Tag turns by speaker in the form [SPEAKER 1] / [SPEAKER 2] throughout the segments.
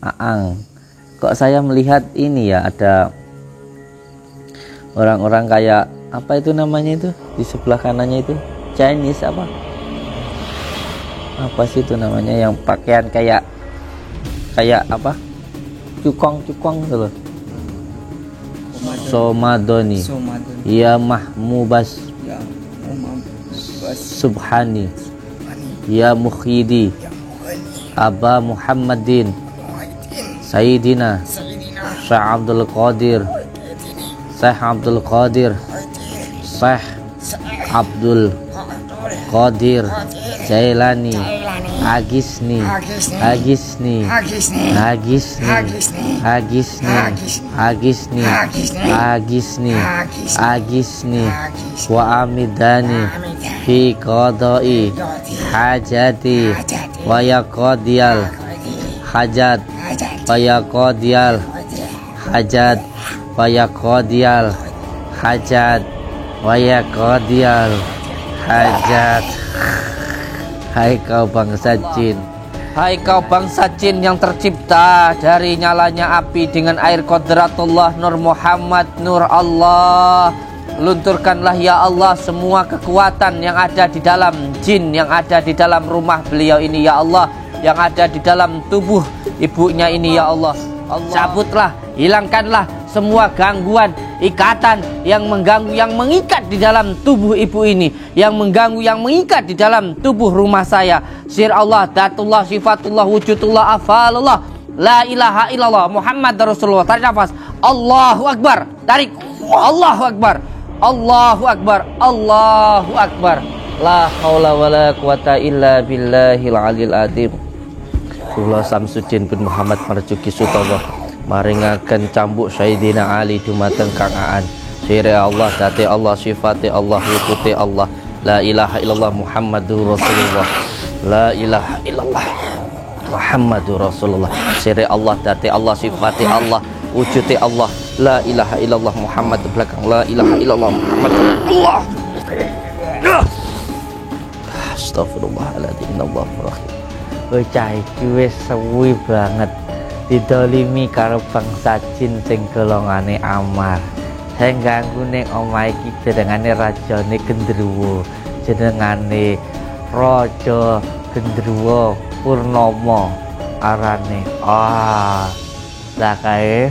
[SPEAKER 1] Aang. Kok saya melihat ini ya, ada orang-orang kayak apa itu namanya itu di sebelah kanannya itu Chinese apa sih itu namanya, yang pakaian kayak apa, cukong gitu loh. Somadoni. Ya Mahmubas Subhani. Ya Mukhidi. Aba Muhammadin Sayyidina Syekh Abdul Qadir Syekh Abdul Qadir Jailani Agisni wa amidani fi qada'i hajati wa yaqdiyal hajat wa yaqdiyal hajat wa yaqdiyal hajat wa yaqdiyal hajat. Hai kau bangsa jin, hai kau bangsa jin yang tercipta dari nyalanya api dengan air qudratullah Nur Muhammad Nur Allah. Lunturkanlah ya Allah semua kekuatan yang ada di dalam jin, yang ada di dalam rumah beliau ini ya Allah, yang ada di dalam tubuh ibunya ini ya Allah. Cabutlah, hilangkanlah semua gangguan, ikatan yang mengganggu, yang mengikat di dalam tubuh ibu ini, yang mengganggu, yang mengikat di dalam tubuh rumah saya. Sir Allah, Datullah, Sifatullah, Wujudullah, Afalullah, La ilaha illallah, Muhammad Rasulullah. Tarik nafas, Allahu Akbar. Tarik, Allahu Akbar, Allahu Akbar, Allahu Akbar. La haula wala quwata illa billahil aliyil azim. Kula Samsudin bin Muhammad Marjuki Sutowo maringaken cambuk Sayyidina Ali dumateng Kang Aan. Sire Allah, dati Allah, sifati Allah, wujude Allah. La ilaha illallah Muhammadur Rasulullah. La ilaha illallah Muhammadur Rasulullah. Sire Allah, dati Allah, sifati Allah, wujude Allah. La ilaha illallah Muhammad belakang. La ilaha illallah Muhammad Allah. Astagfirullahaladzim. Innallahu rahim. Bocah iki wis suwi banget didolimi karo bangsa jin sing golongane Amar. Sing ganggu ning omah iki jenengane rajane Gendruwo, jenengane Raja Gendruwo Purnomo arane. Lah kae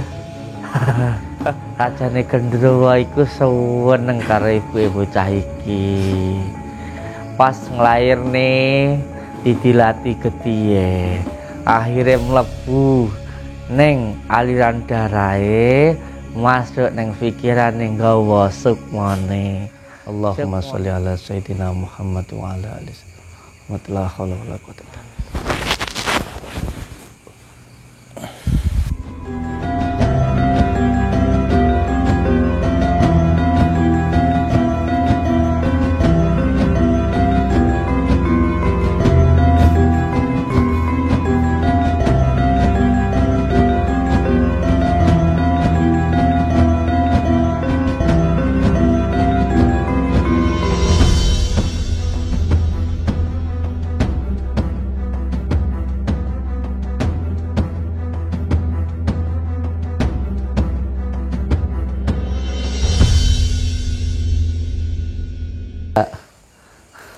[SPEAKER 1] rajane Gendruwo iku seneng karo ibu bocah iki. Pas nglairne didilati getihe, akhirnya mlebu neng aliran darahe, masuk neng pikiran neng gawa sukmane. Allahumma sholli ala sayyidina Muhammad wa ala alihi wa la haula wala quwwata illa billah.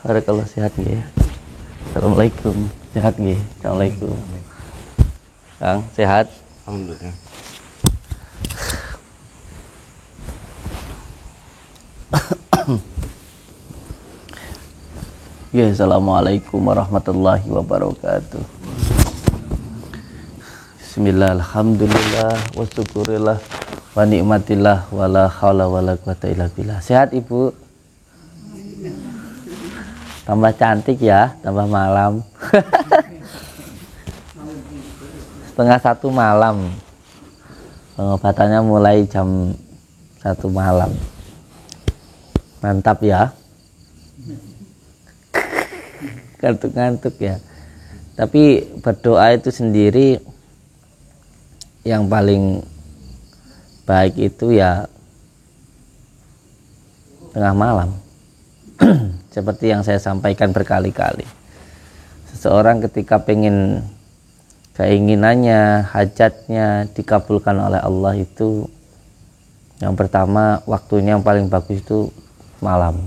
[SPEAKER 1] Barakallah, sehat nggih. Assalamualaikum. Sehat nggih. Assalamualaikum. Kang, sehat?
[SPEAKER 2] Alhamdulillah.
[SPEAKER 1] Ya, assalamualaikum warahmatullahi wabarakatuh. Bismillah, alhamdulillah, wa syukurillah, wa nikmatillah, wa la haula wa la quwata illa billah. Sehat Ibu? Tambah cantik ya, tambah malam. 12:30 malam. Pengobatannya mulai jam 1 malam. Mantap ya. Ngantuk-ngantuk ya. Tapi berdoa itu sendiri yang paling baik itu ya tengah malam. Seperti yang saya sampaikan berkali-kali, seseorang ketika pengen keinginannya, hajatnya dikabulkan oleh Allah itu yang pertama, waktunya yang paling bagus itu malam.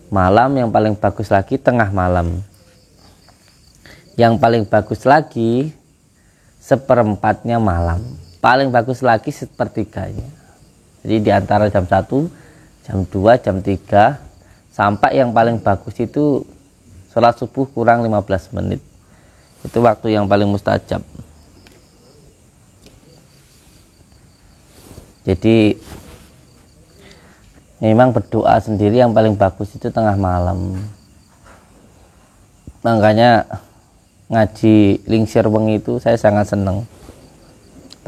[SPEAKER 1] Malam yang paling bagus lagi tengah malam. Yang paling bagus lagi seperempatnya malam. Paling bagus lagi sepertiganya. Jadi di antara jam 1, jam 2, jam 3 sampai yang paling bagus itu sholat subuh kurang 15 menit. Itu waktu yang paling mustajab. Jadi memang berdoa sendiri yang paling bagus itu tengah malam. Makanya ngaji lingsir wengi itu saya sangat senang.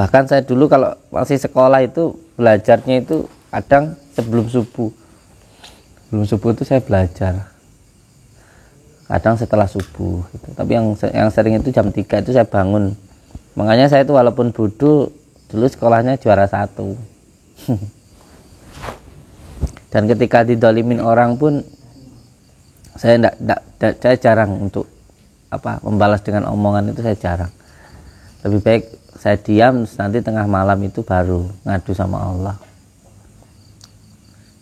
[SPEAKER 1] Bahkan saya dulu kalau masih sekolah itu belajarnya itu kadang sebelum subuh. Sebelum subuh itu saya belajar. Kadang setelah subuh gitu. Tapi yang sering itu jam 3 itu saya bangun. Makanya saya itu walaupun bodoh dulu sekolahnya juara 1. Dan ketika didolimin orang pun saya saya jarang untuk membalas dengan omongan itu, saya jarang. Lebih baik saya diam, nanti tengah malam itu baru ngadu sama Allah.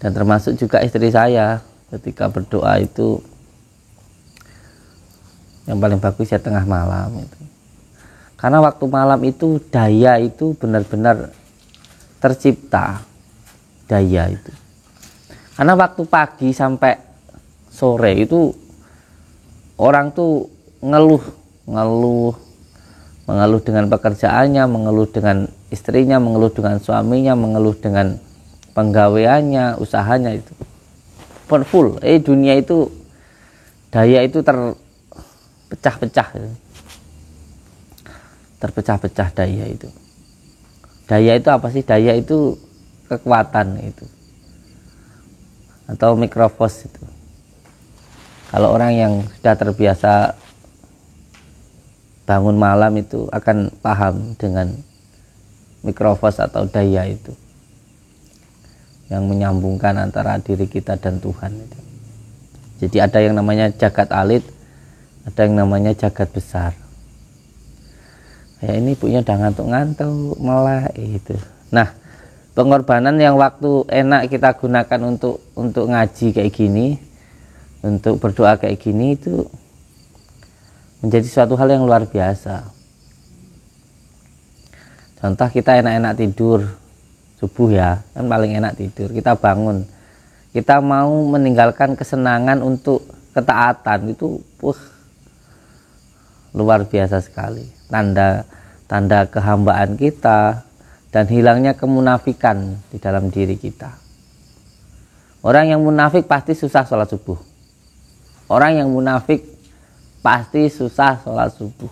[SPEAKER 1] Dan termasuk juga istri saya ketika berdoa itu yang paling bagus ya tengah malam itu. Karena waktu malam itu daya itu benar-benar tercipta, daya itu. Karena waktu pagi sampai sore itu orang tuh mengeluh dengan pekerjaannya, mengeluh dengan istrinya, mengeluh dengan suaminya, mengeluh dengan penggaweannya, usahanya itu full. Dunia itu daya itu terpecah-pecah daya itu. Daya itu apa sih? Daya itu kekuatan itu, atau mikrofos itu. Kalau orang yang sudah terbiasa bangun malam itu akan paham dengan mikrofos atau daya itu yang menyambungkan antara diri kita dan Tuhan itu. Jadi ada yang namanya jagat alit, ada yang namanya jagat besar. Ya ini ibunya udah ngantuk-ngantuk malah itu. Nah, pengorbanan yang waktu enak kita gunakan untuk ngaji kayak gini, untuk berdoa kayak gini itu menjadi suatu hal yang luar biasa. Contoh kita enak-enak tidur subuh ya, kan paling enak tidur. Kita bangun, kita mau meninggalkan kesenangan untuk ketaatan itu luar biasa sekali. Tanda kehambaan kita dan hilangnya kemunafikan di dalam diri kita. Orang yang munafik pasti susah sholat subuh. Orang yang munafik pasti susah sholat subuh.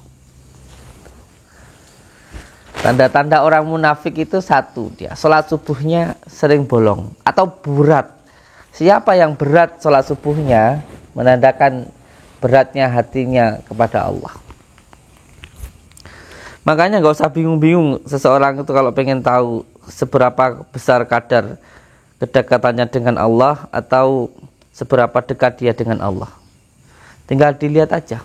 [SPEAKER 1] Tanda-tanda orang munafik itu satu, dia sholat subuhnya sering bolong atau berat. Siapa yang berat sholat subuhnya menandakan beratnya hatinya kepada Allah. Makanya gak usah bingung-bingung seseorang itu kalau pengen tahu seberapa besar kadar kedekatannya dengan Allah atau seberapa dekat dia dengan Allah. Tinggal dilihat aja.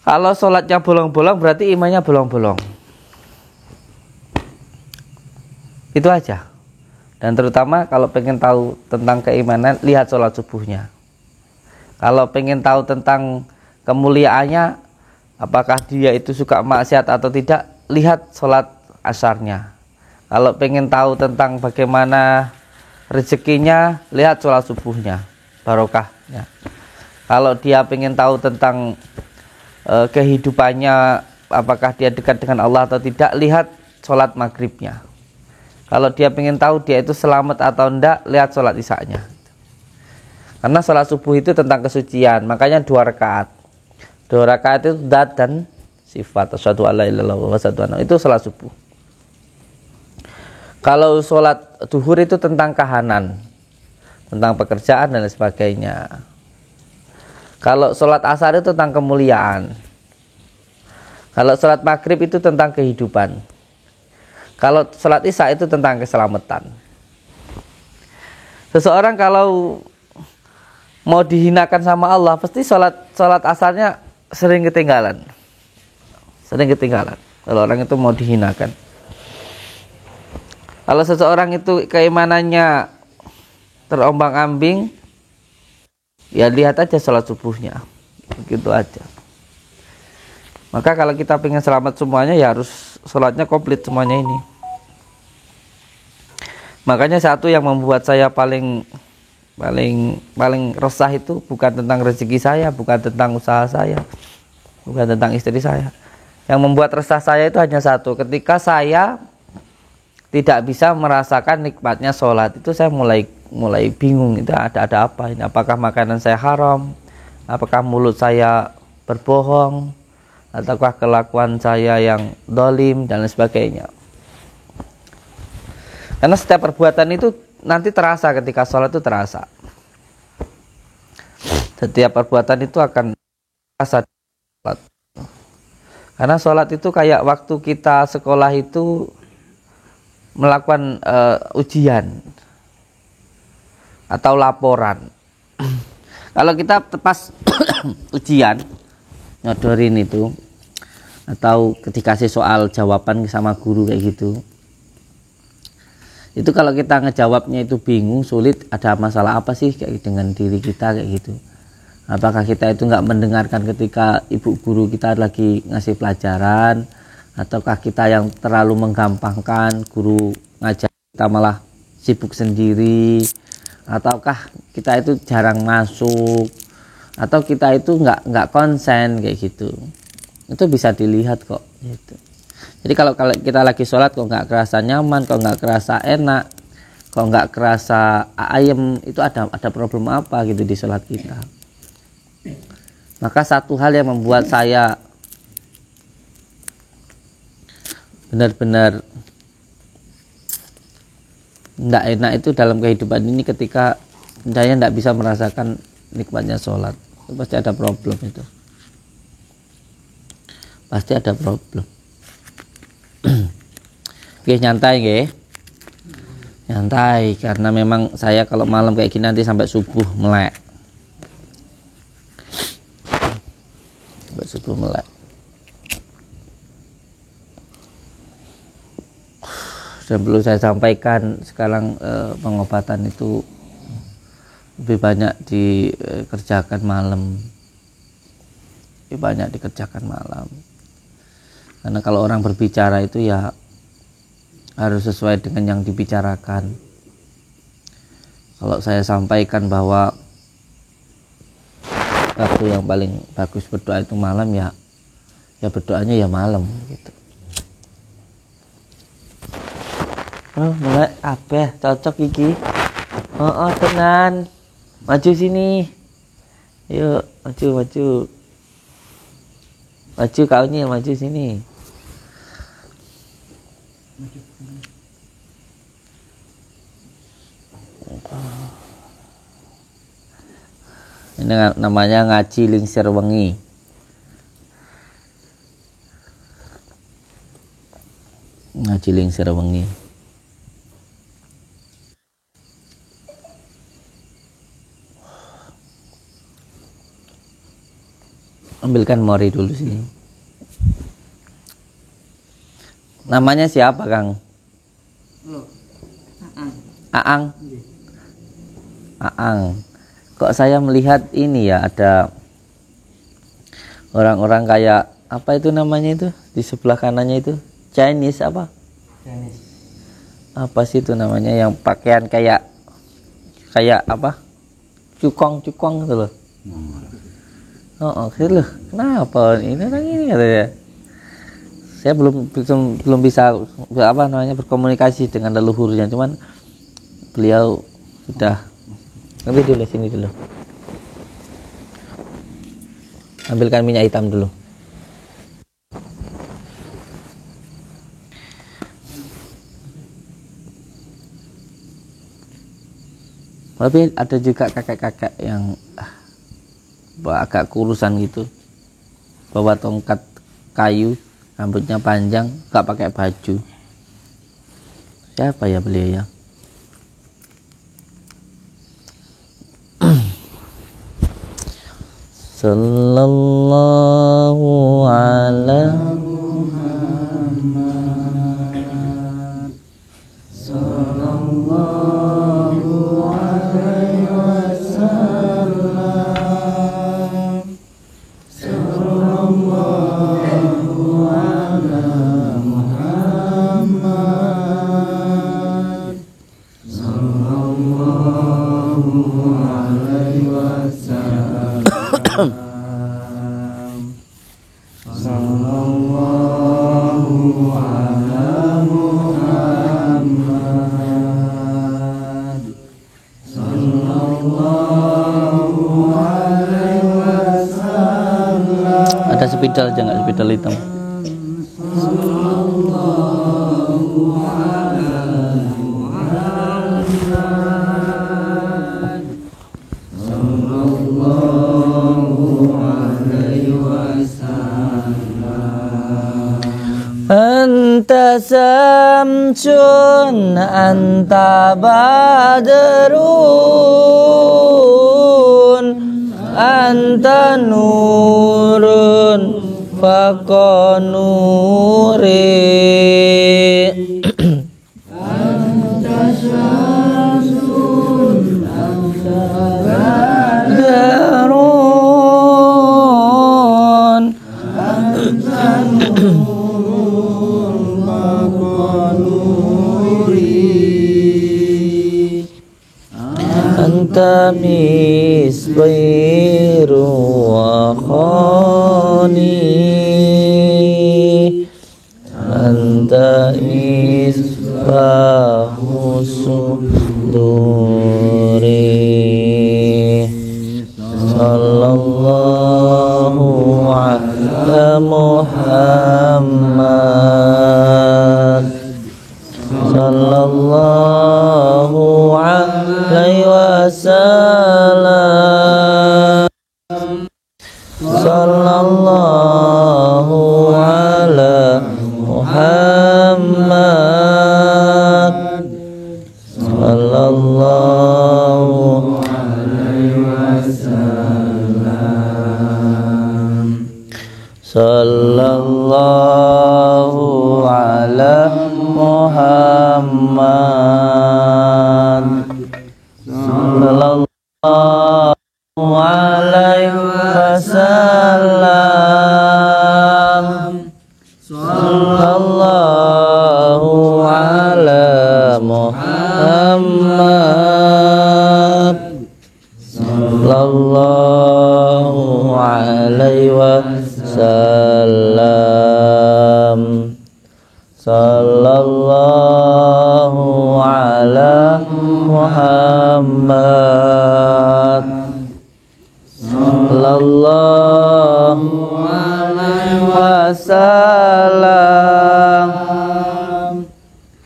[SPEAKER 1] Kalau sholatnya bolong-bolong berarti imannya bolong-bolong. Itu aja. Dan terutama kalau pengen tahu tentang keimanan, lihat sholat subuhnya. Kalau pengen tahu tentang kemuliaannya, apakah dia itu suka maksiat atau tidak, lihat sholat asarnya. Kalau pengen tahu tentang bagaimana rezekinya, lihat sholat subuhnya, barokahnya. Kalau dia pengen tahu tentang kehidupannya, apakah dia dekat dengan Allah atau tidak, lihat sholat maghribnya. Kalau dia pengen tahu dia itu selamat atau tidak, lihat sholat isya-nya. Karena sholat subuh itu tentang kesucian, makanya 2 rakaat. 2 rakaat itu dat dan sifat. Asyhadu alla ilaha illallah wa asyhadu anna, itu sholat subuh. Kalau sholat duhur itu tentang kahanan, tentang pekerjaan dan sebagainya. Kalau sholat asar itu tentang kemuliaan. Kalau sholat maghrib itu tentang kehidupan. Kalau sholat isya itu tentang keselamatan. Seseorang kalau mau dihinakan sama Allah, pasti sholat asarnya sering ketinggalan. sering ketinggalan kalau orang itu mau dihinakan. Kalau seseorang itu keimanannya terombang-ambing, ya lihat aja sholat subuhnya, begitu aja. Maka kalau kita pengen selamat semuanya, ya harus sholatnya komplit semuanya ini. Makanya satu yang membuat saya paling resah itu bukan tentang rezeki saya, bukan tentang usaha saya, bukan tentang istri saya. Yang membuat resah saya itu hanya satu, ketika saya tidak bisa merasakan nikmatnya sholat, itu saya mulai bingung, itu ada apa ini? Apakah makanan saya haram? Apakah mulut saya berbohong? Ataukah kelakuan saya yang dolim dan lain sebagainya? Karena setiap perbuatan itu nanti terasa ketika sholat itu terasa. Setiap perbuatan itu akan terasa di sholat. Karena sholat itu kayak waktu kita sekolah itu melakukan ujian atau laporan. Kalau kita pas ujian nyodorin itu, atau ketika kasih soal jawaban sama guru kayak gitu, itu kalau kita ngejawabnya itu bingung, sulit, ada masalah apa sih kayak dengan diri kita kayak gitu. Apakah kita itu nggak mendengarkan ketika ibu guru kita lagi ngasih pelajaran, ataukah kita yang terlalu menggampangkan, guru ngajar kita malah sibuk sendiri, ataukah kita itu jarang masuk, atau kita itu nggak konsen kayak gitu. Itu bisa dilihat kok gitu. Jadi kalau kita lagi sholat kok nggak kerasa nyaman, kok nggak kerasa enak, kok nggak kerasa ayem, itu ada problem apa gitu di sholat kita. Maka satu hal yang membuat saya benar-benar tidak enak itu dalam kehidupan ini, ketika saya tidak bisa merasakan nikmatnya sholat. Itu pasti ada problem itu. Pasti ada problem. Oke, nyantai nggih. Nyantai, karena memang saya kalau malam kayak gini nanti sampai subuh melek. Sampai subuh melek. Dan perlu saya sampaikan sekarang pengobatan itu lebih banyak dikerjakan malam, lebih banyak dikerjakan malam. Karena kalau orang berbicara itu ya harus sesuai dengan yang dibicarakan. Kalau saya sampaikan bahwa waktu yang paling bagus berdoa itu malam, ya berdoanya ya malam gitu. Oh, mulai apa cocok iki. Oh tenan. Maju sini. Yuk, maju. Maju kaunya, maju sini. Ini namanya ngaji lingsir wengi. Ngaji lingsir wengi. Ambilkan mori dulu sini. Namanya siapa, Kang? Aang. Aang. Kok saya melihat ini ya, ada orang-orang kayak apa itu namanya itu di sebelah kanannya itu, Chinese apa? Chinese. Apa sih itu namanya, yang pakaian kayak apa? Cukong gitu loh. Oh, gitu loh. Kenapa ini orang ini katanya? Saya belum bisa apa namanya berkomunikasi dengan leluhurnya, cuman beliau sudah. Ambil dulu sini dulu. Ambilkan minyak hitam dulu. Tapi ada juga kakek-kakek yang agak kurusan gitu, bawa tongkat kayu, rambutnya panjang, gak pakai baju. Siapa ya beliau ya? Sallallahu alaihi
[SPEAKER 2] spidal aja nggak spidal hitam. Anta samsun anta badrun anta nurun faqa nuri anta samsun anta badrun anta nurun anta misbiru wa khani anta misbahu suduri sallallahu ala Muhammad sallallahu alaihi wasallam sallallahu ala Muhammad sallallahu alaihi wasallam sallallahu ala Muhammad sallallahu alaihi wasallam sallallahu ala Muhammad sallallahu alaihi wasallam sallallahu ala Muhammad sallallahu alaihi wasallam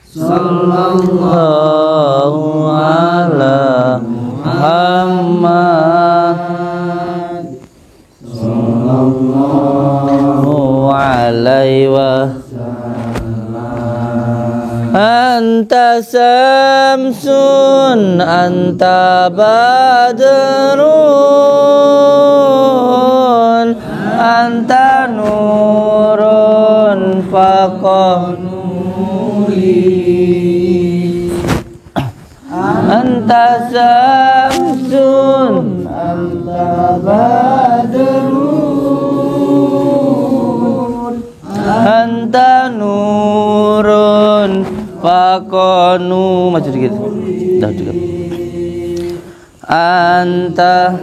[SPEAKER 2] sallallahu ala Muhammad sallallahu alaihi wasallam anta samsun anta badrun anta nurun faqa nuri anta samsun anta badrun anta nurun faqanu maju dikit dah dikit anta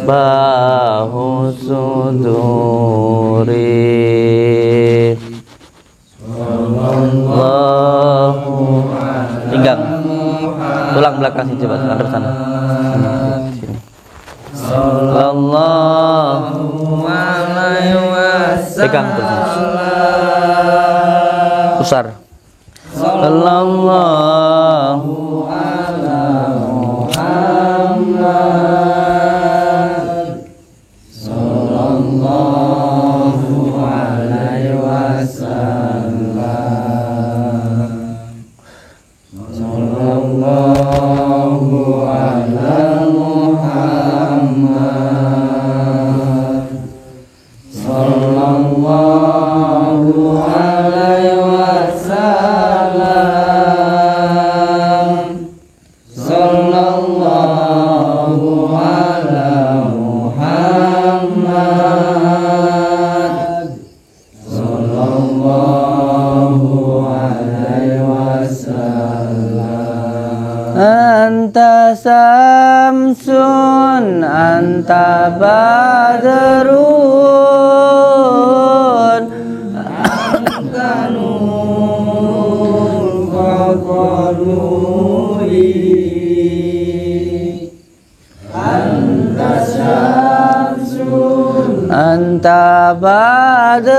[SPEAKER 2] misbahu suduri sallallahu pinggang tulang belakang sini coba ada sana sini sallallahu alaihi wasallam pegang terus pusar sallallahu ala Muhammad sallallahu alaihi wasallam sallallahu ala Muhammad sallallahu alaihi wasallam sallallahu ala Muhammad sallallahu alaihi wasallam anta samsun anta badrun anta nurun Anta badrun,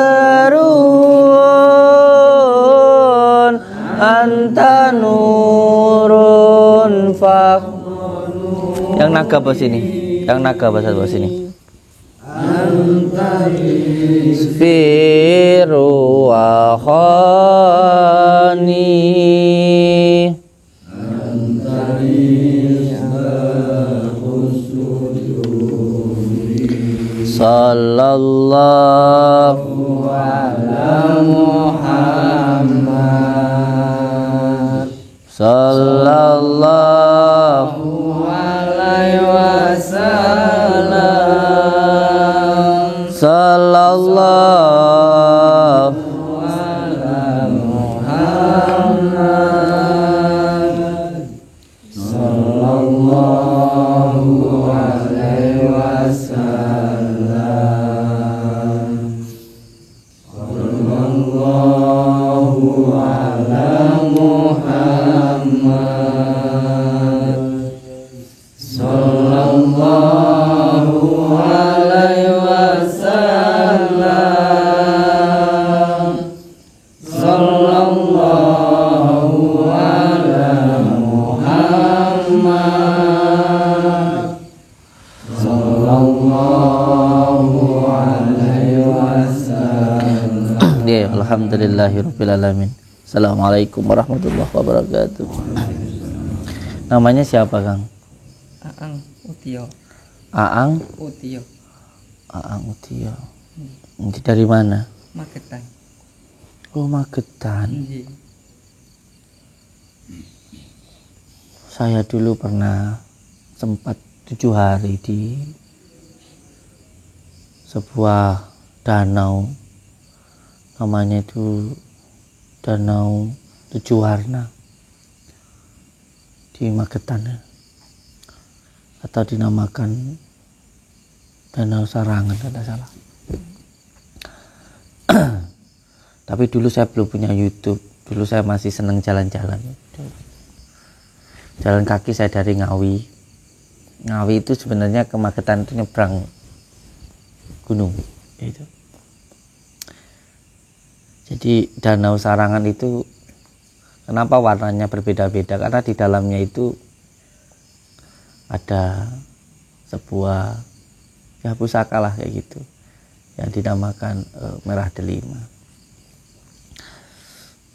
[SPEAKER 2] anta nurun fak. Yang naga bahasa ini, yang naga bahasa ini. Firu wa khani. Sallallahu ala Muhammad. Sallallahu alaihi wasallam. Sallallahu ala Muhammad. Sallallahu alaihi wasallam. Sallallahu ala Muhammad. Sallallahu alaihi wasallam. Sallallahu ala Muhammad. Sallallahu alaihi wasallam. Ya, alhamdulillahirabbil alamin. Assalamualaikum warahmatullahi wabarakatuh. Namanya siapa, Kang?
[SPEAKER 3] Aang Utio.
[SPEAKER 2] Aang
[SPEAKER 3] Utio.
[SPEAKER 2] Aang Utio. Ini dari mana?
[SPEAKER 3] Magetan.
[SPEAKER 2] Oh, Magetan.
[SPEAKER 3] Nggih.
[SPEAKER 2] Saya dulu pernah sempat 7 hari di sebuah danau, namanya itu Danau 7 Warna di Magetan, atau dinamakan Danau Sarangan tidak salah. Tapi dulu saya belum punya YouTube, dulu saya masih senang jalan-jalan. Jalan kaki saya dari Ngawi. Ngawi itu sebenarnya ke Magetan itu nyebrang gunung itu. Jadi Danau Sarangan itu kenapa warnanya berbeda-beda? Karena di dalamnya itu ada sebuah ya pusaka lah kayak gitu yang dinamakan merah delima.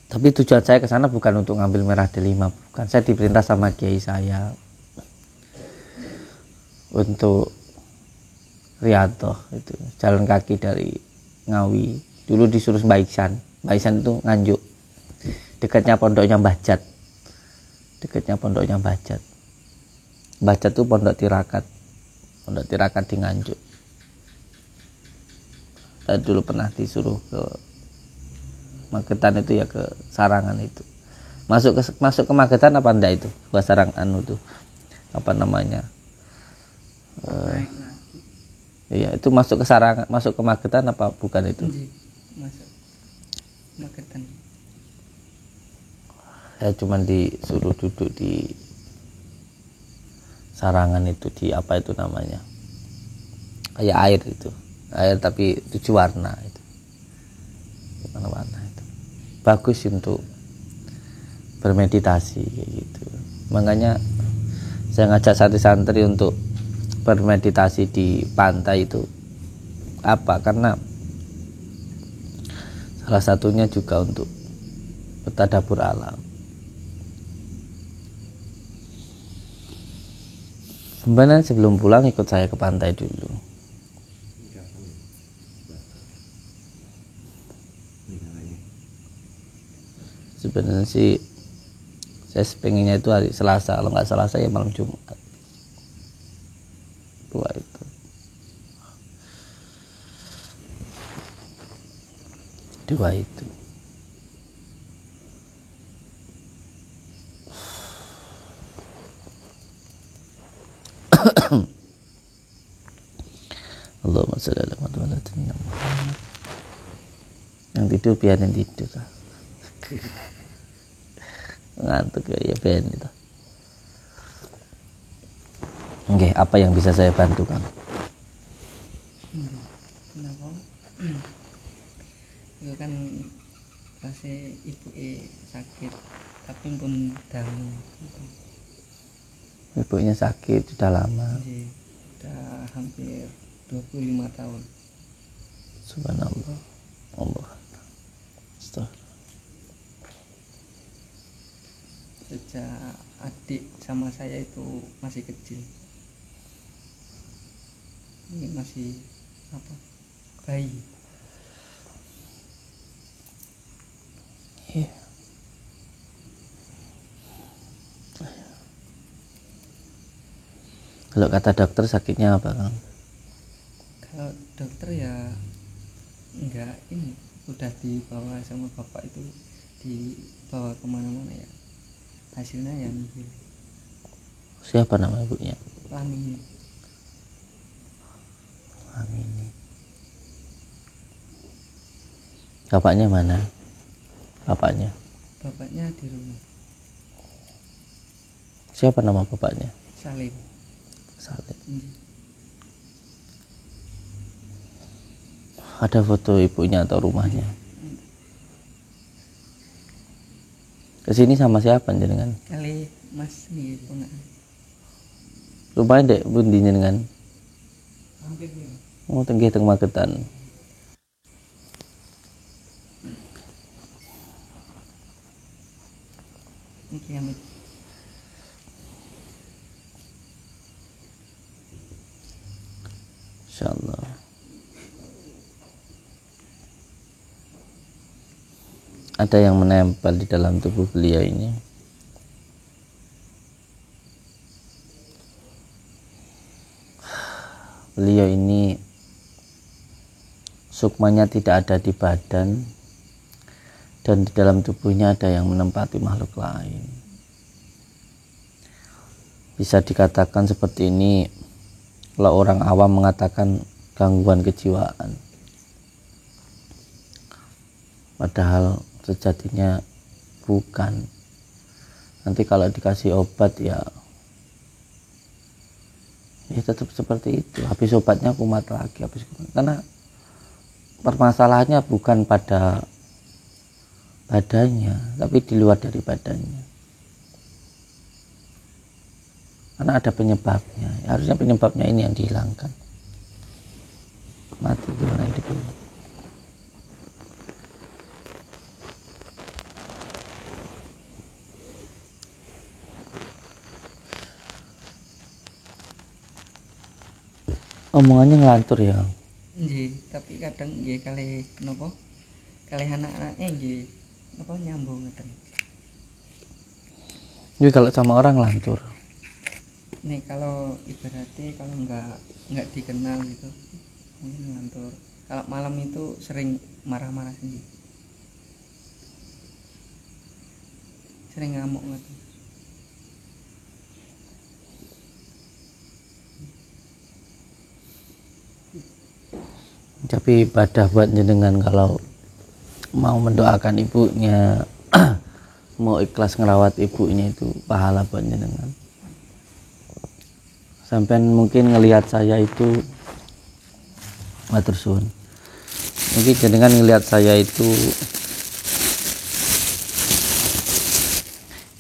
[SPEAKER 2] Tapi tujuan saya ke sana bukan untuk ngambil merah delima, bukan. Saya diperintah sama kiai saya untuk riadoh itu jalan kaki dari Ngawi. Dulu disuruh Mbak Iksan. Mbak Iksan itu Nganjuk, dekatnya pondoknya Mbah Jat, dekatnya pondoknya Mbah Jat. Mbah Jat itu pondok tirakat di Nganjuk. Saya dulu pernah disuruh ke Magetan itu ya, ke Sarangan itu. Masuk ke Magetan apa enggak itu? Gua Sarangan itu apa namanya? Iya, itu masuk ke Sarangan, masuk ke Magetan apa bukan itu?
[SPEAKER 3] Masuk Magetan.
[SPEAKER 2] Saya cuma disuruh duduk di Sarangan itu, di apa itu namanya? Kayak air itu. Air tapi 7 warna itu. Warna itu. Bagus untuk bermeditasi kayak gitu. Makanya saya ngajak santri-santri untuk bermeditasi di pantai itu apa? Karena salah satunya juga untuk bertadabur alam. Sebenarnya sebelum pulang ikut saya ke pantai dulu. Sebenarnya sih saya pengennya itu hari Selasa, kalau nggak Selasa ya malam Jumat. Dua itu. Dua itu. Allahumma sholli ala Muhammad. Yang tidur biarin tidur. Ngantuk ya ben itu. Oke, apa yang bisa saya bantu Kang?
[SPEAKER 3] Kenapa? Itu kan pas ibu sakit tapi pun dangu.
[SPEAKER 2] Ibunya sakit sudah lama.
[SPEAKER 3] Jadi udah hampir 25 tahun.
[SPEAKER 2] Subhanallah. Allah. Astagfirullah.
[SPEAKER 3] Sejak adik sama saya itu masih kecil. Ini masih apa? Bayi.
[SPEAKER 2] Iya. Kalau kata dokter sakitnya apa Kang?
[SPEAKER 3] Kalau dokter ya enggak, ini udah dibawa sama bapak itu, dibawa kemana-mana ya, hasilnya ya nihil.
[SPEAKER 2] Siapa nama ibunya?
[SPEAKER 3] Lamini.
[SPEAKER 2] Amin. Bapaknya mana? Bapaknya
[SPEAKER 3] Di rumah.
[SPEAKER 2] siapa nama bapaknya?
[SPEAKER 3] Salim.
[SPEAKER 2] Salim.
[SPEAKER 3] Nggih.
[SPEAKER 2] Ada foto ibunya atau rumahnya? Kesini sama siapa jenengan?
[SPEAKER 3] Kali Mas nih ponakan.
[SPEAKER 2] Rumahnya dek bundi jenengan? Oh tenggih teng Magetan.
[SPEAKER 3] Niki amit.
[SPEAKER 2] Insyaallah. Ada yang menempel di dalam tubuh beliau ini. Beliau ini sukmanya tidak ada di badan dan di dalam tubuhnya ada yang menempati makhluk lain. Bisa dikatakan seperti ini kalau orang awam mengatakan gangguan kejiwaan. Padahal sejatinya bukan. Nanti kalau dikasih obat ya tetap seperti itu. Habis obatnya kumat lagi, karena permasalahannya bukan pada badannya, tapi di luar dari badannya. Karena ada penyebabnya. Harusnya penyebabnya ini yang dihilangkan. Mati gimana hidup ini? Omongannya ngelantur ya.
[SPEAKER 3] Nggih, tapi kadang nggih kali napa? Kali anak-anaknya nggih napa nyambung ngeten.
[SPEAKER 2] Jadi kalau sama orang lantur.
[SPEAKER 3] Nih kalau ibaratnya kalau nggak dikenal gitu mungkin ngantor. Kalau malam itu sering marah-marah sendiri, sering ngamuk gitu.
[SPEAKER 2] Tapi ibadah buat jenengan kalau mau mendoakan ibunya, mau ikhlas ngerawat ibunya itu pahala buat jenengan. Sampai mungkin ngelihat saya itu matur suwun. Mungkin jenengan ngelihat saya itu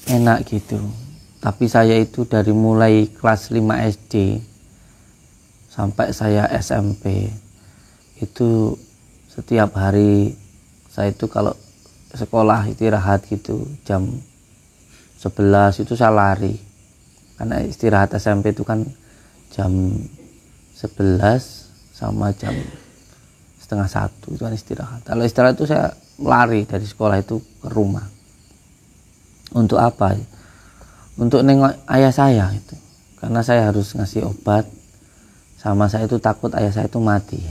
[SPEAKER 2] enak gitu. Tapi saya itu dari mulai kelas 5 SD sampai saya SMP itu setiap hari saya itu kalau sekolah istirahat gitu jam 11 itu saya lari, karena istirahat SMP itu kan jam 11 sama jam setengah 1 itu kan istirahat. Kalau istirahat itu saya lari dari sekolah itu ke rumah. Untuk apa? Untuk nengok ayah saya itu, karena saya harus ngasih obat, sama saya itu takut ayah saya itu mati.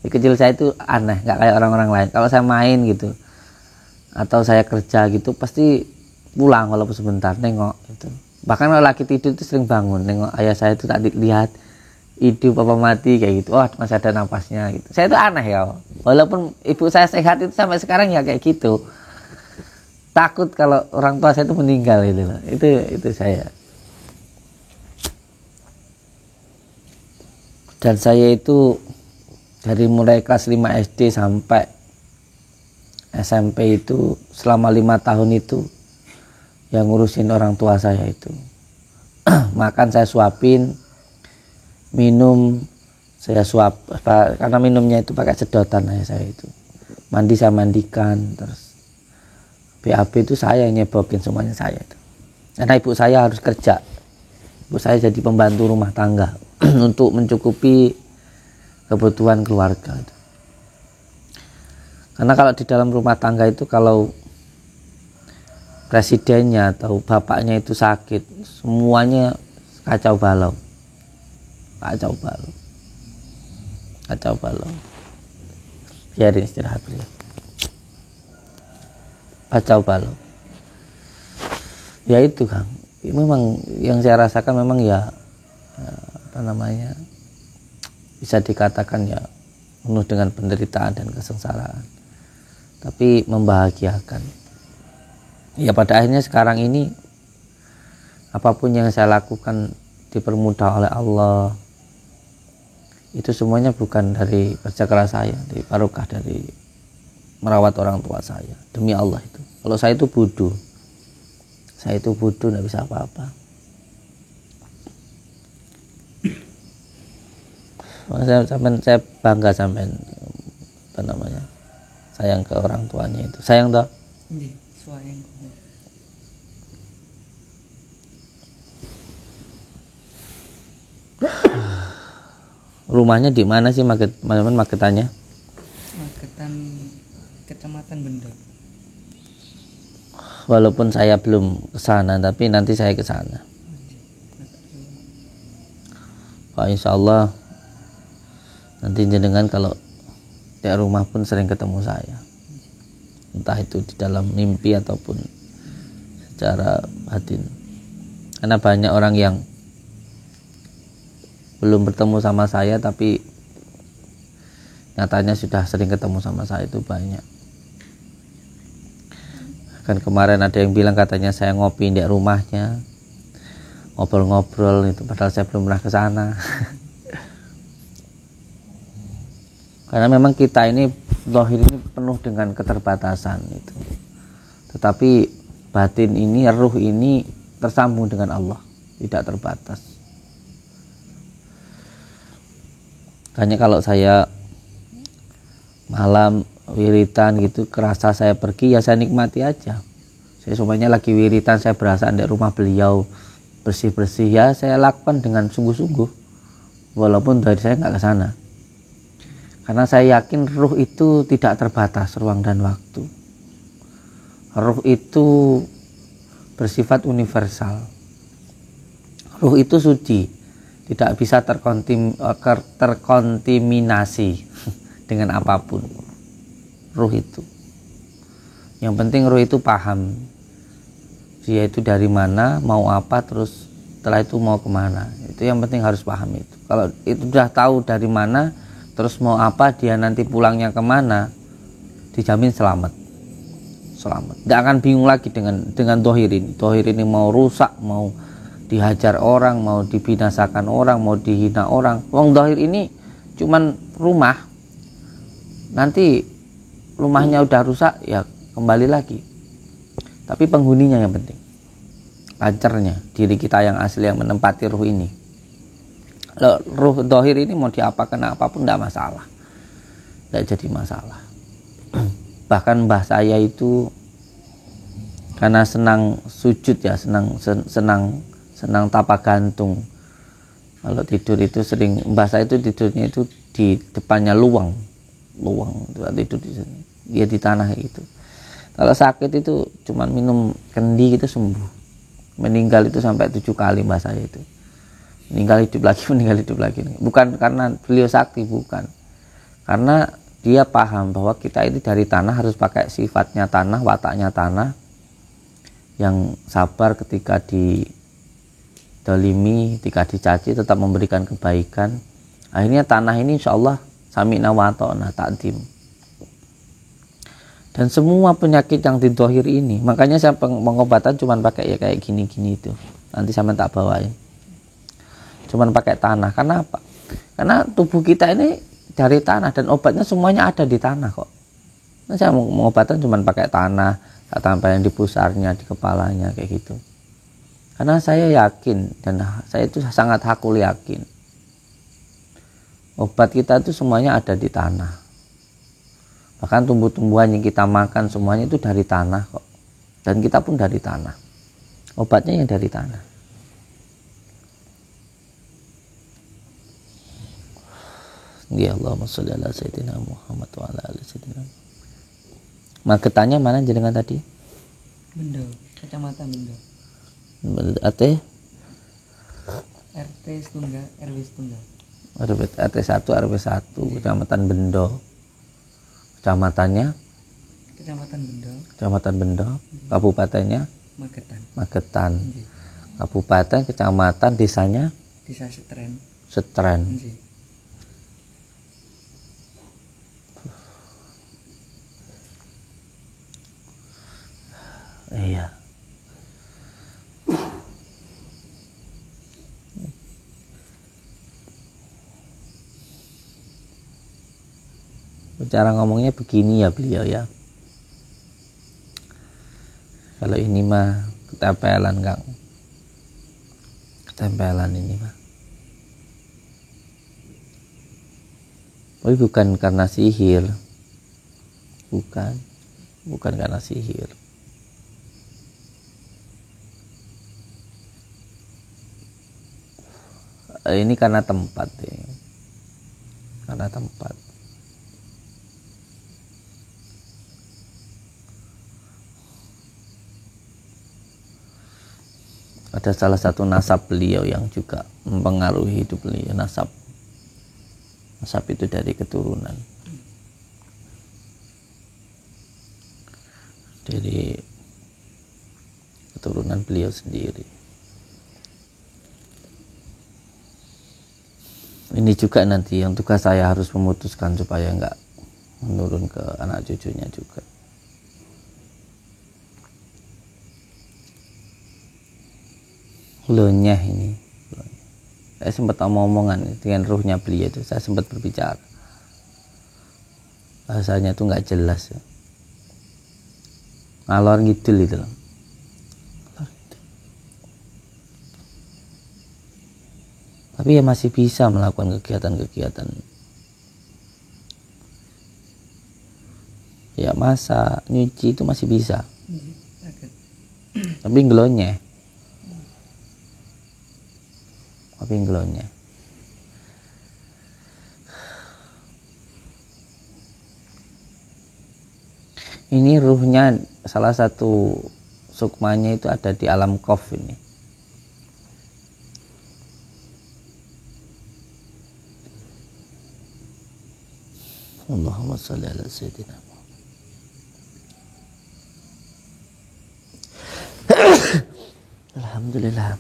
[SPEAKER 2] Di kecil saya itu aneh, nggak kayak orang-orang lain. Kalau saya main gitu atau saya kerja gitu pasti pulang walaupun sebentar nengok gitu. Bahkan kalau lagi tidur itu sering bangun nengok ayah saya itu tadi lihat hidup apa mati kayak gitu. Oh masih ada napasnya gitu. Saya itu aneh ya. Walaupun ibu saya sehat itu sampai sekarang ya kayak gitu. takut kalau orang tua saya itu meninggal itu loh. Itu saya. Dan saya itu dari mulai kelas 5 SD sampai SMP itu selama 5 tahun itu yang ngurusin orang tua saya itu. Makan saya suapin, minum saya suap, karena minumnya itu pakai sedotan ayah saya itu. Mandi saya mandikan, terus BAB itu saya yang nyebokin semuanya saya itu. Karena ibu saya harus kerja. Ibu saya jadi pembantu rumah tangga untuk mencukupi kebutuhan keluarga itu. Karena kalau di dalam rumah tangga itu kalau presidennya atau bapaknya itu sakit, semuanya kacau balau. Kacau balau. Biarin istirahat beliau. Kacau balau. Ya itu Kang. Memang yang saya rasakan memang ya bisa dikatakan ya penuh dengan penderitaan dan kesengsaraan. Tapi membahagiakan. Ya pada akhirnya sekarang ini apapun yang saya lakukan dipermudah oleh Allah. Itu semuanya bukan dari kerja keras saya, dari barokah dari merawat orang tua saya. Demi Allah itu. Kalau saya itu bodoh. Saya itu bodoh, tidak bisa apa-apa. Saya bangga sampai sayang ke orang tuanya itu. Sayang toh?
[SPEAKER 3] Sayang.
[SPEAKER 2] Rumahnya di mana sih magetannya?
[SPEAKER 3] Magetan Kecamatan Benda.
[SPEAKER 2] Walaupun saya belum ke sana, tapi nanti saya ke sana. Pak insya Allah nanti jenengan kalau di rumah pun sering ketemu saya. Entah itu di dalam mimpi ataupun secara batin. Karena banyak orang yang belum bertemu sama saya tapi nyatanya sudah sering ketemu sama saya itu banyak. Kan kemarin ada yang bilang katanya saya ngopi di rumahnya, ngobrol-ngobrol itu, padahal saya belum pernah ke sana. Karena memang kita ini zahir ini penuh dengan keterbatasan itu. Tetapi batin ini, ruh ini tersambung dengan Allah, tidak terbatas. Makanya kalau saya malam wiritan gitu kerasa saya pergi, ya saya nikmati aja. Saya semuanya lagi wiritan, saya berasa di rumah beliau bersih-bersih, ya saya lakukan dengan sungguh-sungguh walaupun dari saya nggak ke sana. Karena saya yakin ruh itu tidak terbatas ruang dan waktu. Ruh itu bersifat universal. Ruh itu suci, tidak bisa terkontaminasi dengan apapun. Ruh itu. Yang penting ruh itu paham. Dia itu dari mana, mau apa, terus setelah itu mau kemana. Itu yang penting harus paham itu. Kalau itu sudah tahu dari mana, terus mau apa, dia nanti pulangnya kemana, dijamin selamat. Tidak akan bingung lagi dengan dohir ini. Dohir ini mau rusak, mau dihajar orang, mau dibinasakan orang, mau dihina orang. Wong dohir ini cuman rumah. Nanti rumahnya udah rusak, ya kembali lagi. Tapi penghuninya yang penting. Pacarnya, diri kita yang asli yang menempati ruh ini. Ruh dohir ini mau diapakan apapun tidak masalah. Tidak jadi masalah. Bahkan mbah saya itu karena senang sujud ya, senang tapak gantung. Kalau tidur itu sering, mbah saya itu tidurnya itu di depannya luang tidur di sini. Dia di tanah itu. Kalau sakit itu cuma minum kendi itu sembuh. Meninggal itu sampai 7 kali mbah saya itu. Meninggal hidup lagi. Bukan karena beliau sakti, bukan. Karena dia paham bahwa kita ini dari tanah harus pakai sifatnya tanah, wataknya tanah, yang sabar ketika didolimi, ketika dicaci tetap memberikan kebaikan. Akhirnya tanah ini insya Allah sami'na wa ta'na ta'dim. Dan semua penyakit yang didohir ini, makanya saya pengobatan cuman pakai ya kayak gini-gini itu. Nanti sama tak bawain. Cuman pakai tanah. Karena apa? Karena tubuh kita ini dari tanah dan obatnya semuanya ada di tanah kok. Nah, saya pengobatan cuman pakai tanah, tak tampilin di pusarnya, di kepalanya kayak gitu. Karena saya yakin dan saya itu sangat hakul yakin. Obat kita itu semuanya ada di tanah. Bahkan tumbuh-tumbuhan yang kita makan semuanya itu dari tanah kok. Dan kita pun dari tanah. Obatnya yang dari tanah. Ya Allahumma sholli ala sayyidina Muhammad wa ala ali sayyidina. Magetannya mana jenengan tadi?
[SPEAKER 3] Bendo, kecamatan Bendo.
[SPEAKER 2] Ate?
[SPEAKER 3] RT setunggal, RW setunggal.
[SPEAKER 2] RT 1 RW 1 Kecamatan Bendo. Kecamatannya?
[SPEAKER 3] Kecamatan Bendo.
[SPEAKER 2] Kecamatan Bendo. Kabupatennya?
[SPEAKER 3] Magetan.
[SPEAKER 2] Magetan. Kabupaten, kecamatan, desanya?
[SPEAKER 3] Desa Setren.
[SPEAKER 2] Setren.
[SPEAKER 3] Nggih.
[SPEAKER 2] Iya. Cara ngomongnya begini ya beliau ya. Kalau ini mah ketempelan Kang. Ketempelan ini mah. Tapi bukan karena sihir. Bukan. Bukan karena sihir. Ini karena tempat ya. Karena tempat. Ada salah satu nasab beliau yang juga mempengaruhi hidup beliau. Nasab itu dari keturunan. Dari keturunan beliau sendiri. Ini juga nanti yang tugas saya harus memutuskan supaya enggak menurun ke anak cucunya juga. Lonya ini. Saya sempat omongan dengan ruhnya beliau itu, saya sempat berbicara. Bahasanya itu enggak jelas ya. Ngalor ngidul itu loh. Tapi ya masih bisa melakukan kegiatan-kegiatan. Ya masak, nyuci itu masih bisa. Tapi ngelonye. Ini ruhnya salah satu sukmanya itu ada di alam Qaf ini. Allahumma sholli ala sayyidina Muhammad. Alhamdulillah.